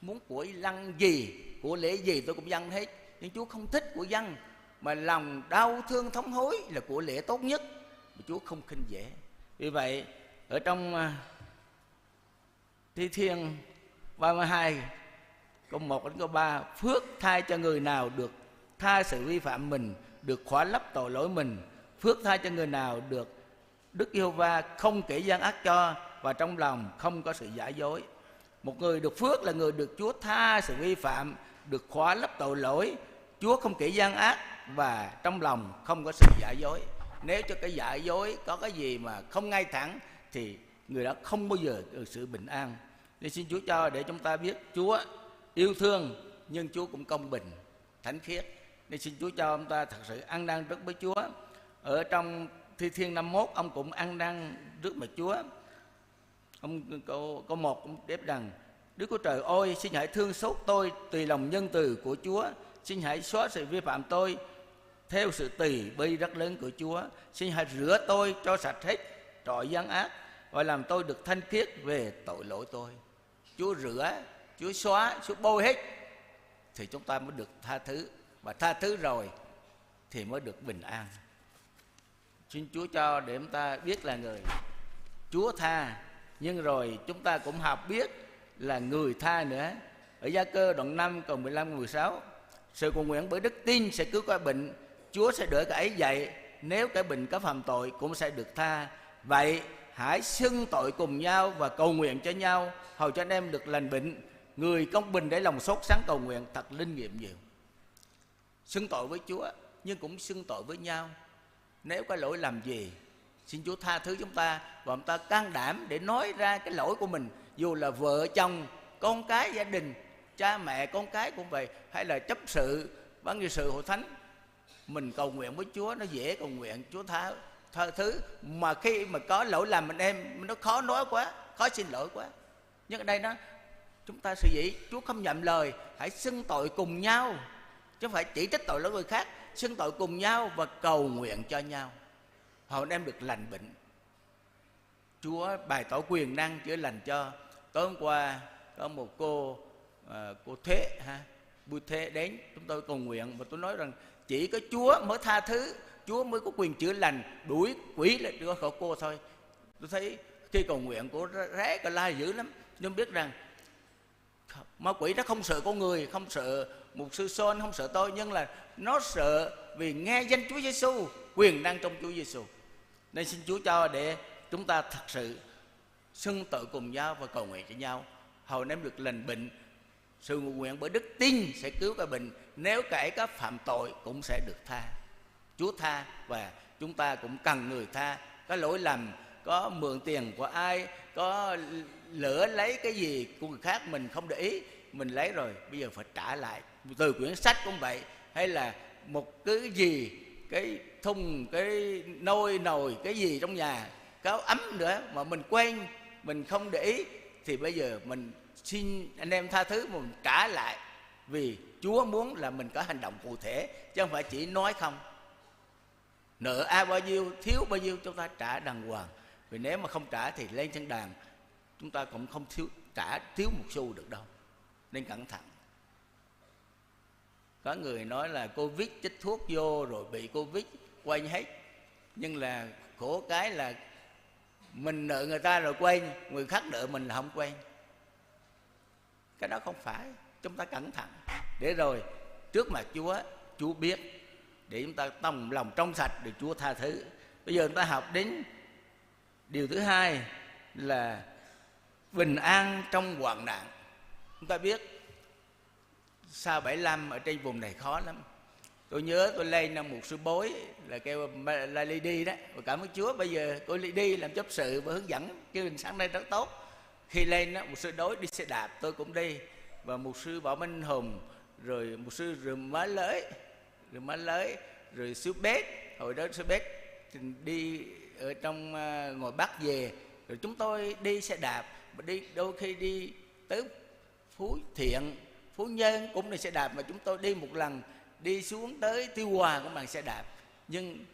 muốn của lăng gì, của lễ gì tôi cũng dâng hết, nhưng Chúa không thích của dân, mà lòng đau thương thống hối là của lễ tốt nhất mà Chúa không khinh dễ. Vì vậy ở trong Thi Thiên 32 câu 1 đến câu 3, phước thay cho người nào được tha sự vi phạm mình, được khỏa lấp tội lỗi mình. Phước thay cho người nào được Đức Giê-hô-va không kể gian ác cho, và trong lòng không có sự giả dối. Một người được phước là người được Chúa tha sự vi phạm, được khóa lấp tội lỗi. Chúa không kể gian ác và trong lòng không có sự giả dối. Nếu cho cái giả dối có cái gì mà không ngay thẳng thì người đó không bao giờ được sự bình an. Nên xin Chúa cho để chúng ta biết Chúa yêu thương nhưng Chúa cũng công bình, thánh khiết. Nên xin Chúa cho chúng ta thật sự ăn năn trước với Chúa. Ở trong Thi Thiên 51 ông cũng ăn năn trước mặt Chúa. Ông câu 1 cũng đáp rằng: Đức Chúa Trời ơi, xin hãy thương xót tôi tùy lòng nhân từ của Chúa. Xin hãy xóa sự vi phạm tôi theo sự tùy bi rất lớn của Chúa. Xin hãy rửa tôi cho sạch hết trọi gian ác và làm tôi được thanh khiết về tội lỗi tôi. Chúa rửa, Chúa xóa, Chúa bôi hết thì chúng ta mới được tha thứ. Và tha thứ rồi thì mới được bình an. Xin Chúa cho để chúng ta biết là người Chúa tha, nhưng rồi chúng ta cũng học biết là người tha nữa. Ở Gia Cơ đoạn 5 câu 15-16: Sự cầu nguyện bởi đức tin sẽ cứu cái bệnh, Chúa sẽ đỡ cái ấy dậy. Nếu cái bệnh có phạm tội cũng sẽ được tha. Vậy hãy xưng tội cùng nhau và cầu nguyện cho nhau, hầu cho anh em được lành bệnh. Người công bình để lòng sốt sáng cầu nguyện thật linh nghiệm nhiều. Xưng tội với Chúa nhưng cũng xưng tội với nhau. Nếu có lỗi làm gì, xin Chúa tha thứ chúng ta, và chúng ta can đảm để nói ra cái lỗi của mình. Dù là vợ chồng, con cái, gia đình, cha mẹ, con cái cũng vậy, hay là chấp sự, ban nghị sự hội thánh, mình cầu nguyện với Chúa nó dễ cầu nguyện, Chúa tha thứ. Mà khi mà có lỗi làm mình em, nó khó nói quá, khó xin lỗi quá. Nhưng ở đây nó chúng ta suy nghĩ Chúa không nhậm lời, hãy xưng tội cùng nhau, chứ không phải chỉ trích tội lỗi người khác. Xưng tội cùng nhau và cầu nguyện cho nhau, họ đem được lành bệnh. Chúa bày tỏ quyền năng chữa lành cho. Tối hôm qua có một cô Thế Bùi Thế đến chúng tôi cầu nguyện, và tôi nói rằng chỉ có Chúa mới tha thứ, Chúa mới có quyền chữa lành, đuổi quỷ là đưa khỏi cô thôi. Tôi thấy khi cầu nguyện của ré cả la dữ lắm, nhưng biết rằng ma quỷ nó không sợ con người, không sợ mục sư Son, không sợ tôi, nhưng là nó sợ vì nghe danh Chúa Giêsu, quyền năng trong Chúa Giêsu. Nên xin Chúa cho để chúng ta thật sự xưng tội cùng nhau và cầu nguyện cho nhau, hầu nếm được lành bệnh. Sự nguyện bởi đức tin sẽ cứu cái bệnh, nếu kẻ có phạm tội cũng sẽ được tha. Chúa tha và chúng ta cũng cần người tha. Có lỗi lầm, có mượn tiền của ai, có lỡ lấy cái gì của người khác mình không để ý, mình lấy rồi bây giờ phải trả lại. Từ quyển sách cũng vậy, hay là một cái gì, cái thùng, cái nồi, cái gì trong nhà, có ấm nữa mà mình quên, mình không để ý, thì bây giờ mình xin anh em tha thứ mà mình trả lại. Vì Chúa muốn là mình có hành động cụ thể, chứ không phải chỉ nói không. Nợ ai bao nhiêu, thiếu bao nhiêu chúng ta trả đàng hoàng. Vì nếu mà không trả thì lên trên đàn chúng ta cũng không thiếu một xu được đâu. Nên cẩn thận. Có người nói là Covid chích thuốc vô rồi bị Covid quên hết. Nhưng là khổ cái là mình nợ người ta rồi quên, người khác nợ mình là không quên. Cái đó không phải. Chúng ta cẩn thận để rồi trước mặt Chúa biết, để chúng ta tâm lòng trong sạch để Chúa tha thứ. Bây giờ chúng ta học đến điều thứ hai là bình an trong hoạn nạn. Chúng ta biết sau 75 ở trên vùng này khó lắm. Tôi nhớ tôi lên một sư bối là kêu là Lady đó, và cảm ơn Chúa bây giờ cô Lady làm chấp sự và hướng dẫn chương trình sáng nay rất tốt. Khi lên đó, một sư đối đi xe đạp tôi cũng đi, và một sư Bảo Minh Hùng, rồi một sư Rùm Má Lới, rồi sư Bét. Hồi đó sư Bét đi ở trong ngoài Bắc về, rồi chúng tôi đi xe đạp, và đi đôi khi đi tới Phú Thiện, Phú Nhân cũng đi xe đạp. Mà chúng tôi đi một lần đi xuống tới Tiêu Hòa cũng bằng xe đạp. Nhưng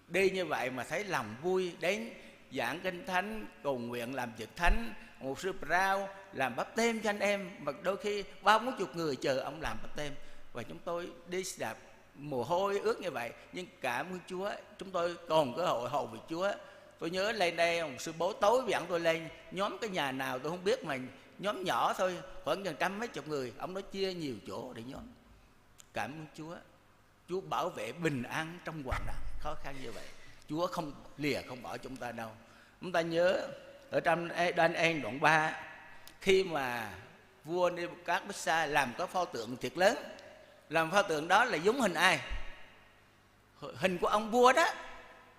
đi như vậy mà thấy lòng vui, đến giảng kinh thánh, cầu nguyện làm việc thánh, một sư Brao làm báp têm cho anh em, mà đôi khi 30-40 người chờ ông làm báp têm. Và chúng tôi đi xe đạp mồ hôi ướt như vậy, nhưng cảm ơn Chúa chúng tôi còn có hội hầu với Chúa. Tôi nhớ lên đây một sư bố tối dẫn tôi lên nhóm cái nhà nào tôi không biết, mà nhóm nhỏ thôi, khoảng gần 100 mấy chục người, ông nói chia nhiều chỗ để nhóm. Cảm ơn Chúa bảo vệ bình an trong hoạn nạn khó khăn như vậy. Chúa không lìa không bỏ chúng ta đâu. Chúng ta nhớ ở trong Đoan An đoạn 3, khi mà vua Nebukadnezar làm cái pho tượng thiệt lớn. Làm pho tượng đó là giống hình ai? Hình của ông vua đó.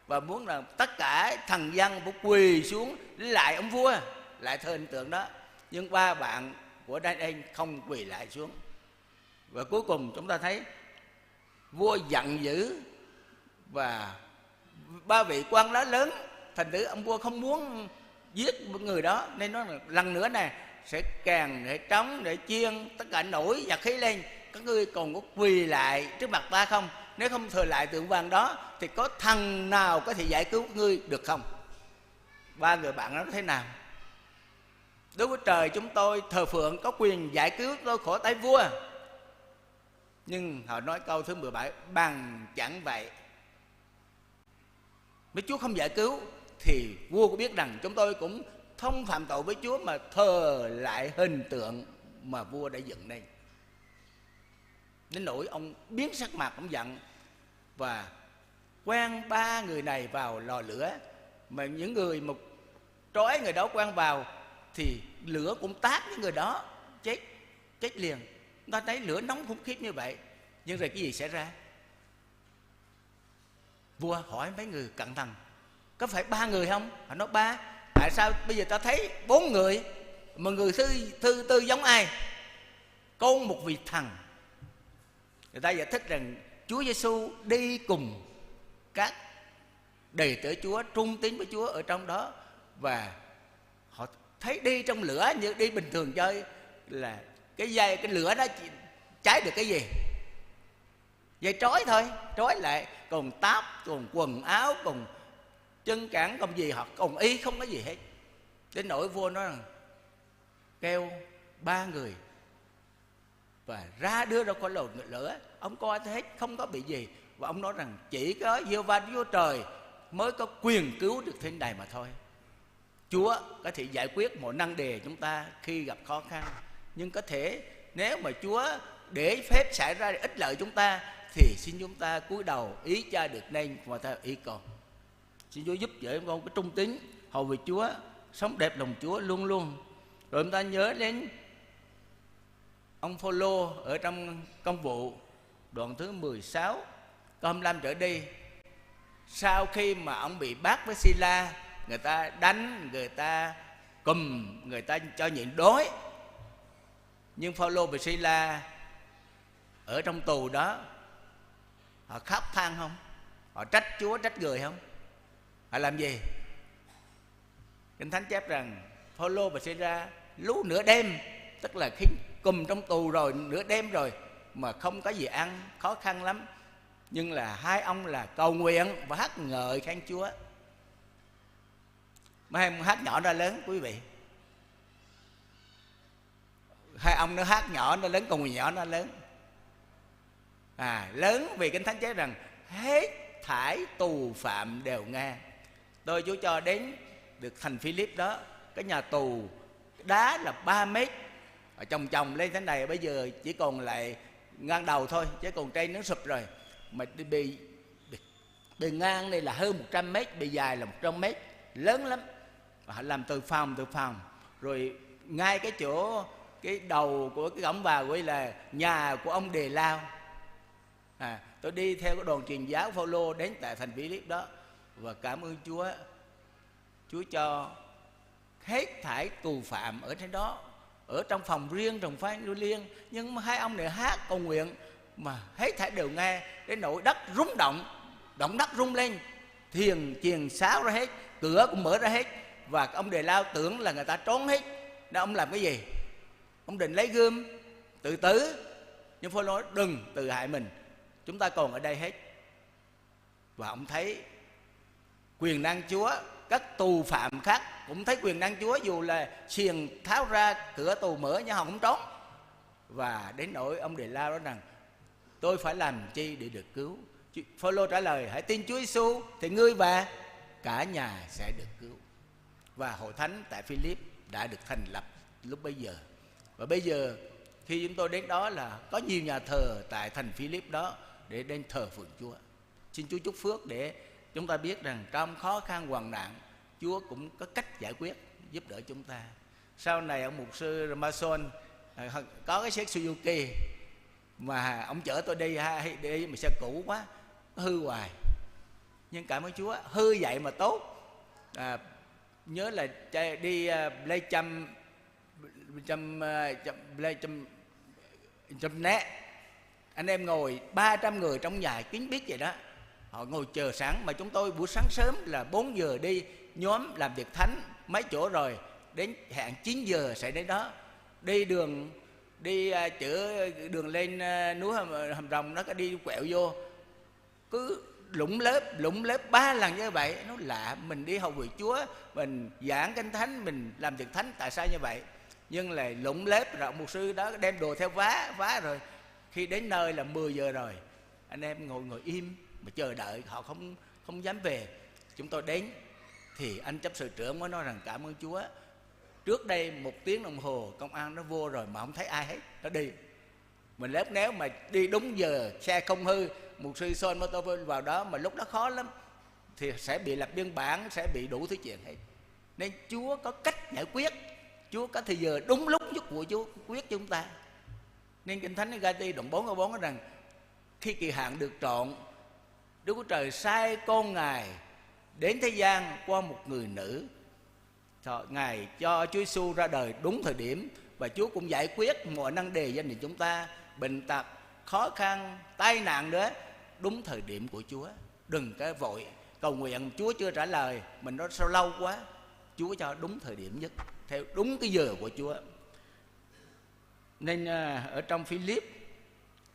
Và muốn là tất cả thần dân phải quỳ xuống lại ông vua, lại thờ hình tượng đó. Nhưng ba bạn của Daniel không quỳ lại xuống. Và cuối cùng chúng ta thấy vua giận dữ, và ba vị quan lá lớn, thành thử ông vua không muốn giết người đó, nên nói là lần nữa này sẽ càng để trống để chiên, tất cả nổi giặc khí lên, các ngươi còn có quỳ lại trước mặt ta không? Nếu không thờ lại tượng vàng đó thì có thằng nào có thể giải cứu các ngươi được không? Ba người bạn nói thế nào? Đối với trời chúng tôi thờ phượng có quyền giải cứu tôi khỏi tay vua. Nhưng họ nói câu thứ 17: bằng chẳng vậy. Nếu Chúa không giải cứu thì vua cũng biết rằng chúng tôi cũng không phạm tội với Chúa mà thờ lại hình tượng mà vua đã dựng nên. Đến nỗi ông biến sắc mặt, ông giận và quăng ba người này vào lò lửa. Mà những người mà trói người đó quăng vào thì lửa cũng tát những người đó chết liền. Ta thấy lửa nóng khủng khiếp như vậy. Nhưng rồi cái gì xảy ra? Vua hỏi mấy người cẩn thận: có phải 3 người không? Họ nói 3. Tại sao bây giờ ta thấy 4 người? Mà người thứ tư giống ai? Con một vị thần. Người ta giải thích rằng Chúa Giêsu đi cùng các đầy tớ Chúa, trung tín với Chúa ở trong đó, và họ thấy đi trong lửa như đi bình thường, chơi là cái lửa đó cháy được cái gì? Dây trói thôi, trói lại, còn táp, còn quần áo, còn chân cẳng, còn gì họ còn y, không có gì hết. Đến nỗi vua nói rằng kêu 3 người và đưa ra khỏi lò lửa. Ông coi thấy hết, không có bị gì. Và ông nói rằng chỉ có Giê-hô-va Chúa Trời mới có quyền cứu được thế này mà thôi. Chúa có thể giải quyết mọi nan đề chúng ta khi gặp khó khăn. Nhưng có thể nếu mà Chúa để phép xảy ra ích lợi chúng ta thì xin chúng ta cúi đầu ý cha được nên mà ta ý con. Xin Chúa giúp đỡ con cái trung tín hầu về Chúa, sống đẹp lòng Chúa luôn luôn. Rồi chúng ta nhớ đến ông Phô-lô ở trong Công vụ đoạn thứ 16 câu 25 trở đi. Sau khi mà ông bị bắt với Si-la, người ta đánh, người ta cùm, người ta cho nhịn đói, nhưng Phao-lô và Si-la ở trong tù đó, họ khóc than không? Họ trách Chúa, trách người không? Họ làm gì? Kinh Thánh chép rằng Phao-lô và Si-la lú nửa đêm, tức là khi cùm trong tù rồi, nửa đêm rồi mà không có gì ăn, khó khăn lắm. Nhưng là hai ông là cầu nguyện và hát ngợi khen Chúa. Mấy em hát nhỏ ra lớn quý vị. Hai ông nó hát nhỏ nó lớn, cầu nguyện nhỏ nó lớn. Lớn vì Kinh Thánh chép rằng hết thải tù phạm đều nghe. Tôi Chúa cho đến được thành Philip đó, cái nhà tù đá là 3 mét, chồng lên thế này, bây giờ chỉ còn lại ngang đầu thôi, chứ còn trên nó sụp rồi. Mà bề ngang đây là hơn 100 mét, bề dài là 100 mét, lớn lắm. Họ làm từ phòng. Rồi ngay cái chỗ cái đầu của cái cổng vào gọi là nhà của ông Đề Lao. Tôi đi theo cái đoàn truyền giáo Phao-lô đến tại thành Philip đó, và cảm ơn Chúa. Chúa cho hết thảy tù phạm ở trên đó, ở trong phòng riêng, trong phái lưu liên. Nhưng mà hai ông này hát cầu nguyện mà hết thảy đều nghe, đến nỗi đất rung động đất rung lên, thiền chiền sáo ra hết, cửa cũng mở ra hết. Và ông Đề Lao tưởng là người ta trốn hết, nên ông làm cái gì? Ông định lấy gươm tự tử. Nhưng Phao-lô nói đừng tự hại mình, chúng ta còn ở đây hết. Và ông thấy quyền năng Chúa. Các tù phạm khác cũng thấy quyền năng Chúa, dù là xiềng tháo ra, cửa tù mở nhưng họ cũng trốn. Và đến nỗi ông Đề Lao nói rằng tôi phải làm chi để được cứu? Phao-lô trả lời hãy tin Chúa Giêsu thì ngươi và cả nhà sẽ được cứu. Và hội thánh tại Philip đã được thành lập lúc bấy giờ. Và bây giờ khi chúng tôi đến đó là có nhiều nhà thờ tại thành Philip đó để đến thờ phượng Chúa. Xin Chúa chúc phước để chúng ta biết rằng trong khó khăn hoạn nạn, Chúa cũng có cách giải quyết giúp đỡ chúng ta. Sau này ông mục sư Ramason Có cái xe Suzuki mà ông chở tôi đi mà xe cũ quá, hư hoài. Nhưng cảm ơn Chúa, hư vậy mà tốt. Nhớ là đi Lê Châm nét, anh em ngồi 300 người trong nhà kín biết vậy đó, họ ngồi chờ sáng. Mà chúng tôi buổi sáng sớm là 4 giờ đi nhóm làm việc thánh mấy chỗ rồi, đến hẹn 9 giờ sẽ đến đó. Đi đường chở đường lên núi Hàm Rồng, nó có đi quẹo vô, cứ lũng lớp 3 lần như vậy. Nó lạ, mình đi hầu việc Chúa, mình giảng kinh thánh, mình làm việc thánh, tại sao như vậy? Nhưng là lũng lớp rồi mục sư đó đem đồ theo vá rồi. Khi đến nơi là 10 giờ rồi, anh em ngồi im mà chờ đợi, họ không dám về. Chúng tôi đến thì anh chấp sự trưởng mới nói rằng cảm ơn Chúa, trước đây 1 tiếng đồng hồ công an nó vô rồi mà không thấy ai hết, nó đi. Mình nếu mà đi đúng giờ, xe không hư, mục sư Son mô tô vào đó mà lúc đó khó lắm thì sẽ bị lập biên bản, sẽ bị đủ thứ chuyện hết. Nên Chúa có cách giải quyết, Chúa có thời giờ đúng lúc nhất của Chúa quyết cho chúng ta. Nên Kinh Thánh Ga-ti đoạn 4 câu 4 nói rằng khi kỳ hạn được trọn, Đức Chúa Trời sai con Ngài đến thế gian qua một người nữ. Ngài cho Chúa Giêsu ra đời đúng thời điểm, và Chúa cũng giải quyết mọi năng đề gia đình chúng ta, bệnh tật, khó khăn, tai nạn nữa, đúng thời điểm của Chúa. Đừng cái vội cầu nguyện Chúa chưa trả lời, mình nói sao lâu quá. Chúa cho đúng thời điểm nhất, theo đúng cái giờ của Chúa. Nên ở trong Philip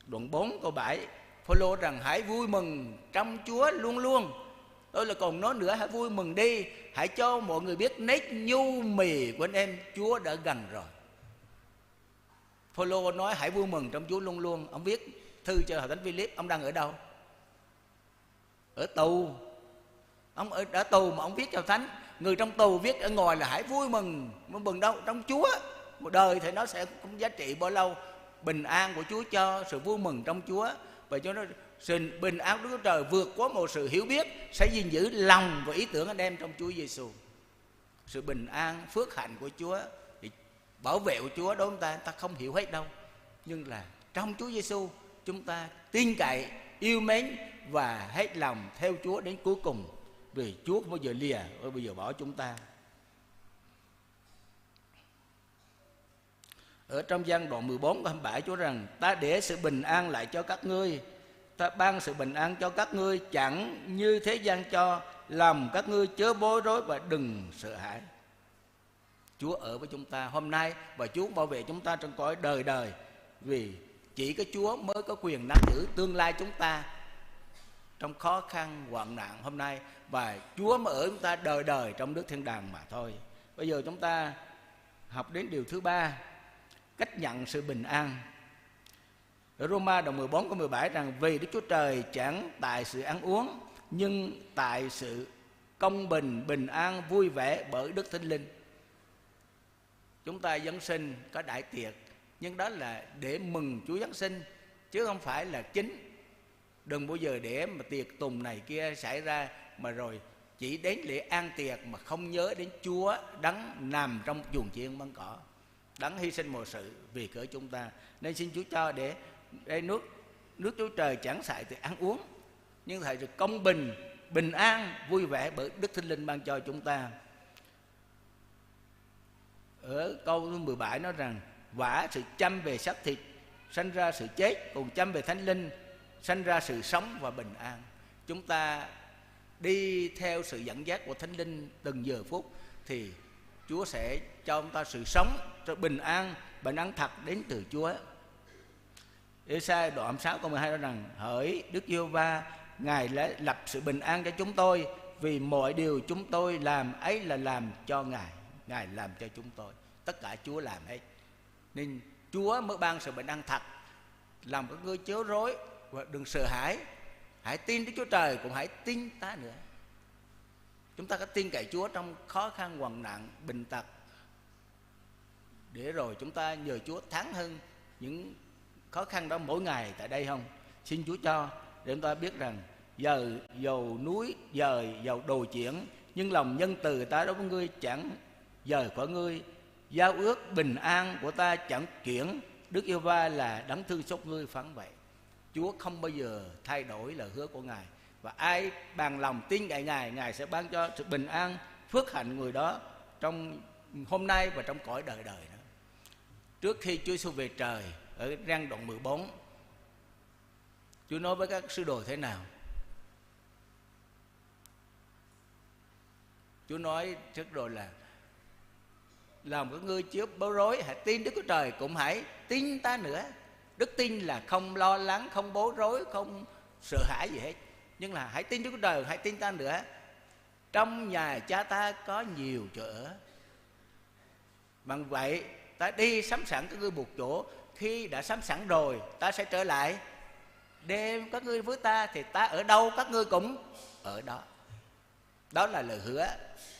đoạn 4 câu 7, Phô-lô rằng hãy vui mừng trong Chúa luôn luôn. Tôi là còn nói nữa, hãy vui mừng đi, hãy cho mọi người biết nét nhu mì của anh em Chúa đã gần rồi. Phô-lô nói hãy vui mừng trong Chúa luôn luôn. Ông viết thư cho hội thánh Philip, ông đang ở đâu? Ở tù. Ông ở tù mà ông viết cho thánh. Người trong tù viết ở ngoài là hãy vui mừng. Mừng đâu? Trong Chúa. Một đời thì nó sẽ không giá trị bao lâu. Bình an của Chúa cho, sự vui mừng trong Chúa. Và cho nó sự bình an của Đức Chúa Trời vượt qua một sự hiểu biết sẽ gìn giữ lòng và ý tưởng anh em trong Chúa Giêsu. Sự bình an, phước hạnh của Chúa, thì bảo vệ của Chúa đối với ta không hiểu hết đâu. Nhưng là trong Chúa Giêsu chúng ta tin cậy, yêu mến và hết lòng theo Chúa đến cuối cùng. Vì Chúa không bao giờ lìa, không bao giờ bỏ chúng ta. Ở trong Giăng đoạn 14 câu 27 Chúa rằng ta để sự bình an lại cho các ngươi, ta ban sự bình an cho các ngươi, chẳng như thế gian cho, lòng các ngươi chớ bối rối và đừng sợ hãi. Chúa ở với chúng ta hôm nay và Chúa bảo vệ chúng ta trong cõi đời đời. Vì chỉ có Chúa mới có quyền nắm giữ tương lai chúng ta trong khó khăn hoạn nạn hôm nay, và Chúa mới ở chúng ta đời đời trong nước thiên đàng mà thôi. Bây giờ chúng ta học đến điều thứ 3, cách nhận sự bình an. Ở Roma đoạn 14 câu 17 rằng vì Đức Chúa Trời chẳng tại sự ăn uống, nhưng tại sự công bình, bình an, vui vẻ bởi Đức Thánh Linh. Chúng ta Giáng sinh có đại tiệc, nhưng đó là để mừng Chúa Giáng sinh, chứ không phải là chính. Đừng bao giờ để mà tiệc tùng này kia xảy ra mà rồi chỉ đến lễ an tiệc mà không nhớ đến Chúa đấng nằm trong chuồng chiên băng cỏ, đấng hy sinh mọi sự vì cỡ chúng ta. Nên xin Chúa cho để đây nước Chúa Trời chẳng xài từ ăn uống, nhưng thầy được công bình, bình an, vui vẻ bởi Đức Thánh Linh ban cho chúng ta. Ở câu 17 nói rằng vả sự chăm về xác thịt sanh ra sự chết, còn chăm về Thánh Linh sanh ra sự sống và bình an. Chúng ta đi theo sự dẫn dắt của Thánh Linh từng giờ phút thì Chúa sẽ cho chúng ta sự sống, sự bình an thật đến từ Chúa. Ê-sai đoạn 6 câu 12 nói rằng hỡi Đức Giê-hô-va, Ngài đã lập sự bình an cho chúng tôi, vì mọi điều chúng tôi làm ấy là làm cho Ngài. Ngài làm cho chúng tôi, tất cả Chúa làm hết. Nên Chúa mới ban sự bình an thật, làm các ngươi chớ rối và đừng sợ hãi. Hãy tin Đức Chúa Trời, cũng hãy tin ta nữa. Chúng ta có tin cậy Chúa trong khó khăn, hoạn nạn, bệnh tật, để rồi chúng ta nhờ Chúa thắng hơn những khó khăn đó mỗi ngày tại đây không? Xin Chúa cho để chúng ta biết rằng dầu núi dời, dầu đồi chuyển, nhưng lòng nhân từ ta đối với ngươi chẳng dời khỏi ngươi, giao ước bình an của ta chẳng chuyển. Đức Giê-hô-va là đấng thương xót ngươi phán vậy. Chúa không bao giờ thay đổi lời hứa của Ngài, và ai bằng lòng tin cậy Ngài, Ngài sẽ ban cho sự bình an, phước hạnh người đó trong hôm nay và trong cõi đời đời nữa. Trước khi Chúa Giêsu về trời, ở rang đoạn 14, Chúa nói với các sứ đồ thế nào? Chúa nói trước rồi là lòng các ngươi chứa bối rối, hãy tin Đức Chúa Trời, cũng hãy tin ta nữa. Đức tin là không lo lắng, không bối rối, không sợ hãi gì hết. Nhưng là hãy tin Đức Chúa Trời, hãy tin ta nữa. Trong nhà cha ta có nhiều chỗ ở. Bằng vậy ta đi sắm sẵn các ngươi một chỗ. Khi đã sắm sẵn rồi, ta sẽ trở lại đem các ngươi với ta, thì ta ở đâu các ngươi cũng ở đó. Đó là lời hứa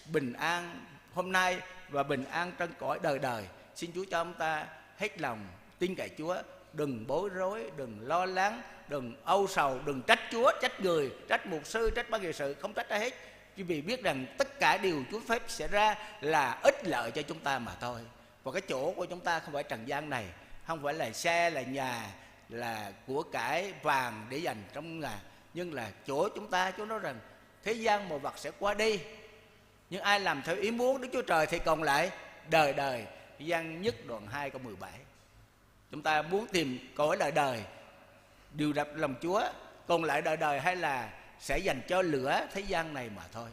bình an hôm nay và bình an trên cõi đời đời. Xin Chúa cho chúng ta hết lòng tin cậy Chúa, đừng bối rối, đừng lo lắng, đừng âu sầu, đừng trách Chúa, trách người, trách mục sư, trách ban nghị sự, không trách ai hết. Chỉ vì biết rằng tất cả điều Chúa phép sẽ ra là ích lợi cho chúng ta mà thôi. Và cái chỗ của chúng ta không phải trần gian này, không phải là xe, là nhà, là của cải vàng để dành trong nhà, nhưng là chỗ chúng ta. Chúa nói rằng thế gian mọi vật sẽ qua đi, nhưng ai làm theo ý muốn Đức Chúa Trời thì còn lại đời đời. Giăng nhất đoạn 2 câu 17. Chúng ta muốn tìm cõi đời đời, điều đập lòng Chúa, còn lại đời đời, hay là sẽ dành cho lửa thế gian này mà thôi.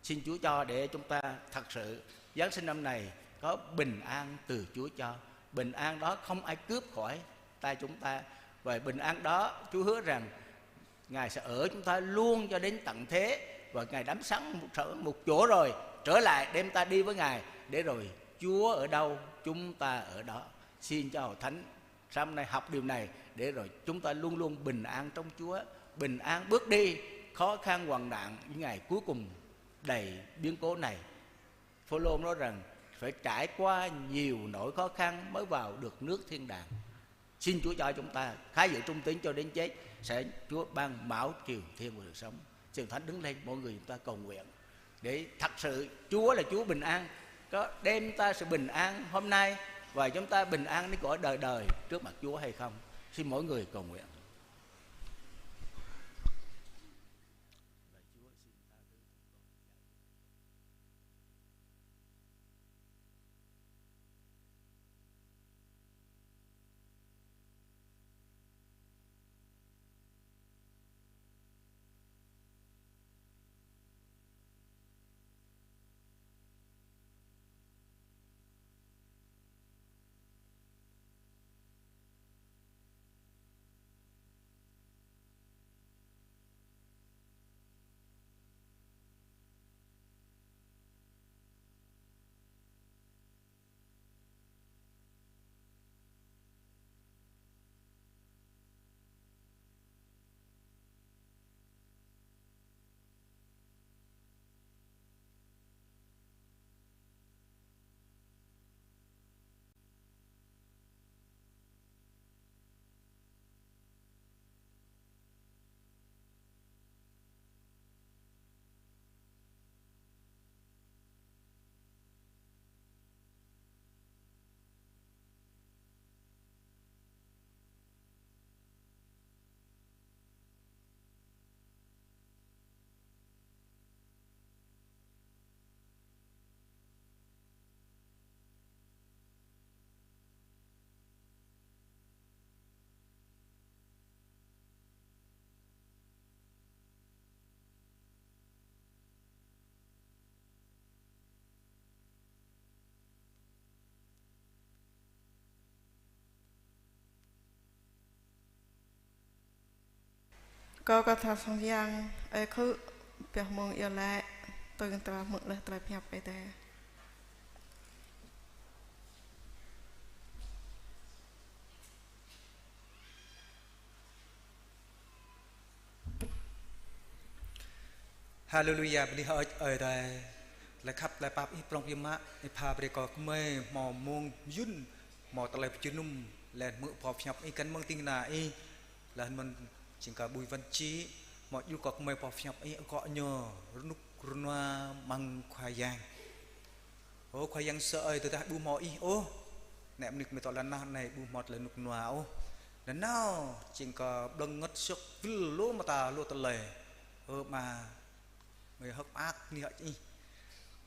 Xin Chúa cho để chúng ta thật sự Giáng sinh năm này có bình an từ Chúa cho. Bình an đó không ai cướp khỏi tay chúng ta. Và bình an đó Chúa hứa rằng Ngài sẽ ở chúng ta luôn cho đến tận thế. Và Ngài đắm sẵn một chỗ rồi trở lại đem ta đi với Ngài, để rồi Chúa ở đâu chúng ta ở đó. Xin cho Hội Thánh sáng nay học điều này, để rồi chúng ta luôn luôn bình an trong Chúa, bình an bước đi khó khăn hoạn nạn những ngày cuối cùng đầy biến cố này. Phô-lô nói rằng phải trải qua nhiều nỗi khó khăn mới vào được nước thiên đàng. Xin Chúa cho chúng ta khá giữ trung tín cho đến chết, sẽ Chúa ban mão triều thiên và được sống. Xin Thánh đứng lên, mọi người chúng ta cầu nguyện để thật sự Chúa là Chúa bình an, có đem ta sự bình an hôm nay và chúng ta bình an đến cõi đời đời trước mặt Chúa hay không. Xin mỗi người cầu nguyện. Có thật xong giang ấy cứ việc mong yêu lại tôi cần tao mượn lời tao nhập ấy thế. Hallelujah, beli hoi ở đây là khắp lại bắp ít trong yếm á, ít pha bề có mê mò muông yun mò tao lại chun num là mượn phò nhập ít cắn măng tinh là ít là mình chỉ cả bùi văn chí mọi yêu có mê phò nhập ít có nhờ nút runwa măng khoai giang ô khoai yang sợ ơi từ ta bu mò y ô nè mình mới tỏ là này bu mọt là nục nòa ô đến nào chỉ có đừng ngất sức vil lúa mà ta lúa ta lề mà người hấp ác ni hại y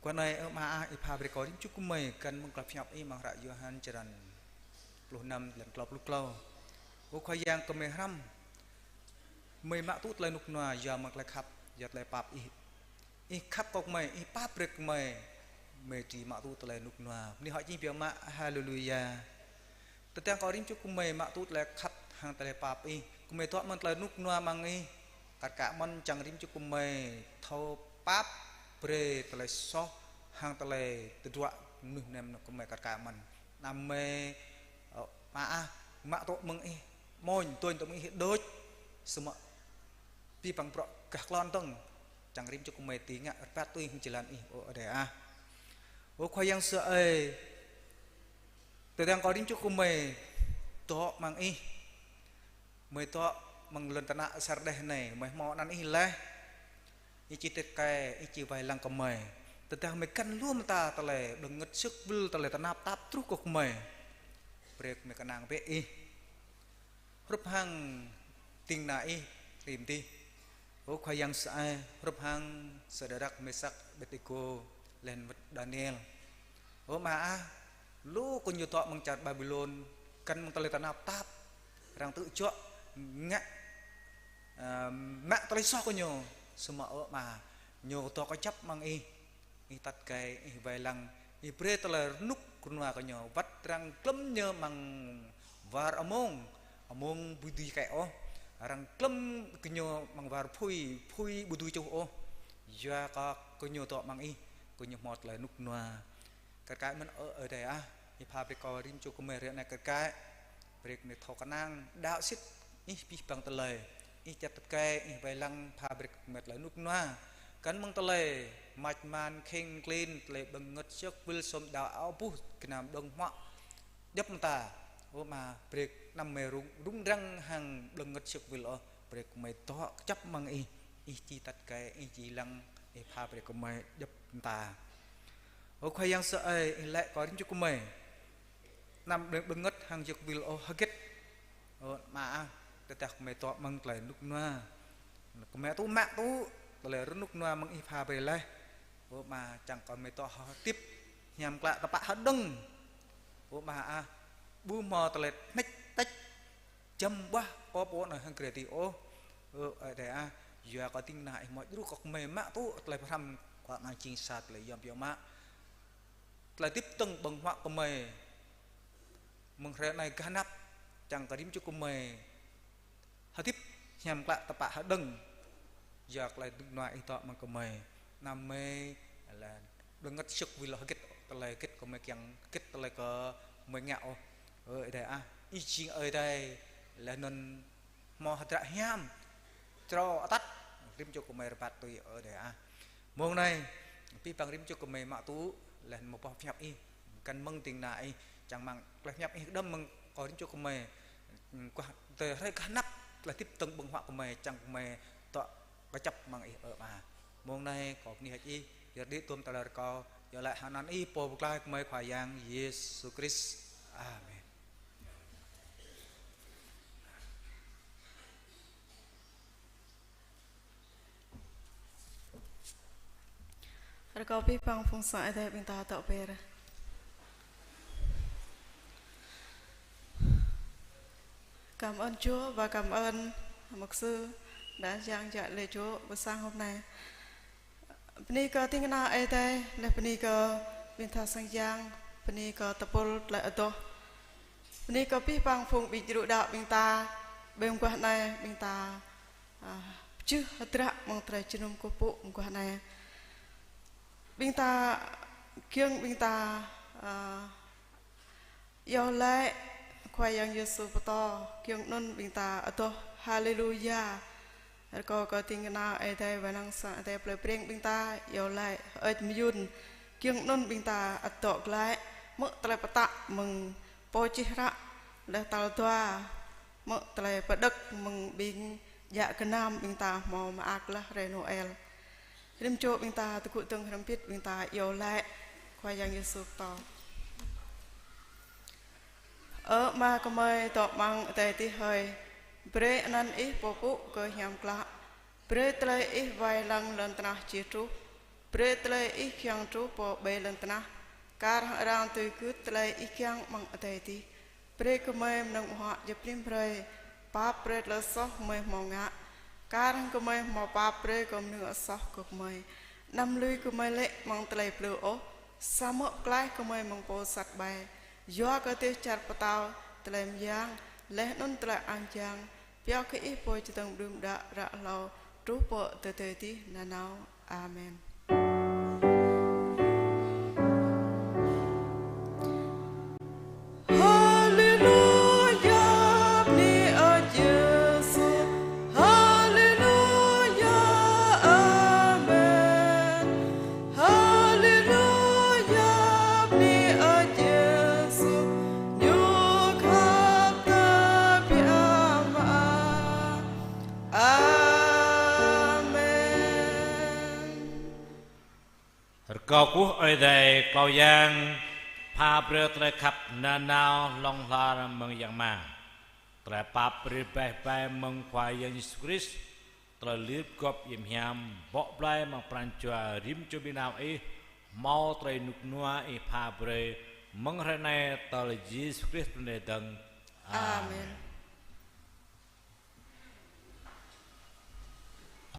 qua này mà ai pha về có đến chút của mày cần mong gặp nhập y mang lại Johan Trần lúa năm lần lọp lúc lâu ô khoai yang có mày ham mày mạ tút lại nục nòa giờ mặc lại khắp giật lại pap y khắp cọc mày y pap rực mày mày chỉ mạ tút lại nục nòa ni hỏi chi biểu mạ hallelujah tất cả có đến chút của mày mạ tút lại khắp hàng lại pap y của mày thoát mình lại nục nòa mang y cả mình chẳng đến chút của mày thâu pap pre lại so hàng lại từ đoạn nương nem của mày cả mình nằm mày mạ tút mừng y môi tôi tụi mình hiện đôi semua pi bằng pro các lon tông chẳng rim cho cùng mày tí ngạ phát tôi không chỉ làm ở đây ô khoai yang sợ ơi tôi đang có đến cho cùng mày to mang y mày to mang lần tận ạ sar đây này mày mò ăn y lẽ y chỉ tết cây y chỉ vài lăng cầm mày tôi đang mày căn luôn ta ta lại đừng ngất sức vul ta lại ta nạp táp trúc của mày break mày căn nàng bé y rút hang tình nãy tìm đi ô khoai yang sai rút hang sederak mesak betiko lên vật Daniel ô mà lu con nhiều tọ mang chặt Babylon căn mang tali tanap tap rang tự chọ ngạ mạng tali so con nhiều semua mà nhiều tọ có chấp mang y tắt cái vài lăng y pre tali nút con hoa con nhiều vắt rang cấm nhớ mang var among budi kayak rang klem kenyo mang var phui budu chu o ja ka kenyo to mang y kenyo mot la nuk noa cái mình ở đây thì phaไปก่อริมchu kumere này cái break này thọ kanang đạo sit y pi bang tele y chặt cái y vai lăng pha break met la nuk noa kan mang tele mach man king clean le bang ngot chok vil som đạo áo pu kenam dong ma dấp ta ô mà break nằm mê rung răng hàng đừng ngất sức vì lo break mày to chấp mang y chỉ tắt cái y chỉ lăng y pha break của mày dấp ta ô khoai yang sợ ấy lại có đến chút của mày nằm đừng ngất hàng sức vì lo hết mà tất cả mày to mang lại lúc noa của mẹ tú mạng tú lại rất lúc noa mang y pha về lại ô mà chẳng còn mày to tiếp nhằm lại tập hạ đừng ô mà bu mò tlet nách tách châm ba có bố này hàng kể thì ô ở đây giờ có tin này mọi lúc có mềm mạ tú lại làm quảng ngành chính sát lại dòm biểu mạ lại tiếp từng bằng họa của mày mừng rẽ này cá nắp chẳng có điểm cho của mày hả tiếp nhằm lại tập hạ đừng giờ lại đừng loại tọ mà của mày nằm mê là đừng ngất sức vì là kết của mày chẳng kết lại có mày ngạo ở đây ý chí ở đây là nên mò hạt rạ hiam cho tắt rim cho của mày bát tôi ở đây mong này pi bằng rim cho của mày mạ tú là một bao nhập y cần mong tình lại chẳng mang là nhập y đâm mong có rim cho của mày qua từ đây cả nắp là tiếp từng bằng họa của mày chẳng mày tọa có chấp mang y ở mà mong này có ni hạt y giờ đi tuôn ta là co giờ lại hắn ăn y po bục lai của mày khoai yang Jesus Christ amen. Rồi có biết bằng phong sợi thì mình ta tạo về rồi. Cảm ơn Chúa và cảm ơn mục sư đã giảng dạy lời Chúa buổi sáng hôm nay. Bini cơ tiếng na ai đây là bini cơ mình ta sang giang bini cơ tập bol lại ở đó. Bini cơ biết bằng phong bị dụ đạo mình ta bên qua này mình ta chứ hatra mong trai chunum cô phụ qua này. Bình ta kiêng bình ta yêu lại khoai yang Yesu to kiêng non bình ta ato hallelujah có tiếng na ai đây và năng sa đây plei preng bình ta yêu lại ở myun kiêng non bình ta ato lại mất trai pata mừng po chi ra là tao toa mất trai padak mừng bình dạ cái nam bình ta mò mà ác là Noel rim cho bình ta tự cụ từng rắm biết bình ta yêu lại khoa yang Giêsu to ở mà có mời tọt bằng tại tí hơi bre nan ít bộ phụ cơ nhằm lạ bre tây ít vài lần lần tna chia trú bre tây ít kyang trú bộ bê lần tna car rang từ cứ tây ít kyang bằng tại tí bre có mời nông họ giúp lim bre pa bre lơ sóc mời mò ngã car có mời mò pa bre còn nửa sóc có mời năm lui có mời lệ bằng tây blue ó sa mốc lái có mời bằng bộ sạc bài do cơ thể chặt bắt đầu làm giang lẽ nôn lại ăn giang béo cái ít bôi cho tầng đường đã rạ lâu trú bộ từ từ tí là nào amen Cầu quốc ơi thầy cầu giang pha bơ trai khắp na nào long la mừng yang mà trai pa bơ bay bay mừng khoai yang Jesus Christ trai liệp gop yếm hiam bỏ bay mang pran chua rim cho bên nào ấy mau trai nục nua ấy pha bơ mừng hôm nay trai Jesus Christ bên đằng amen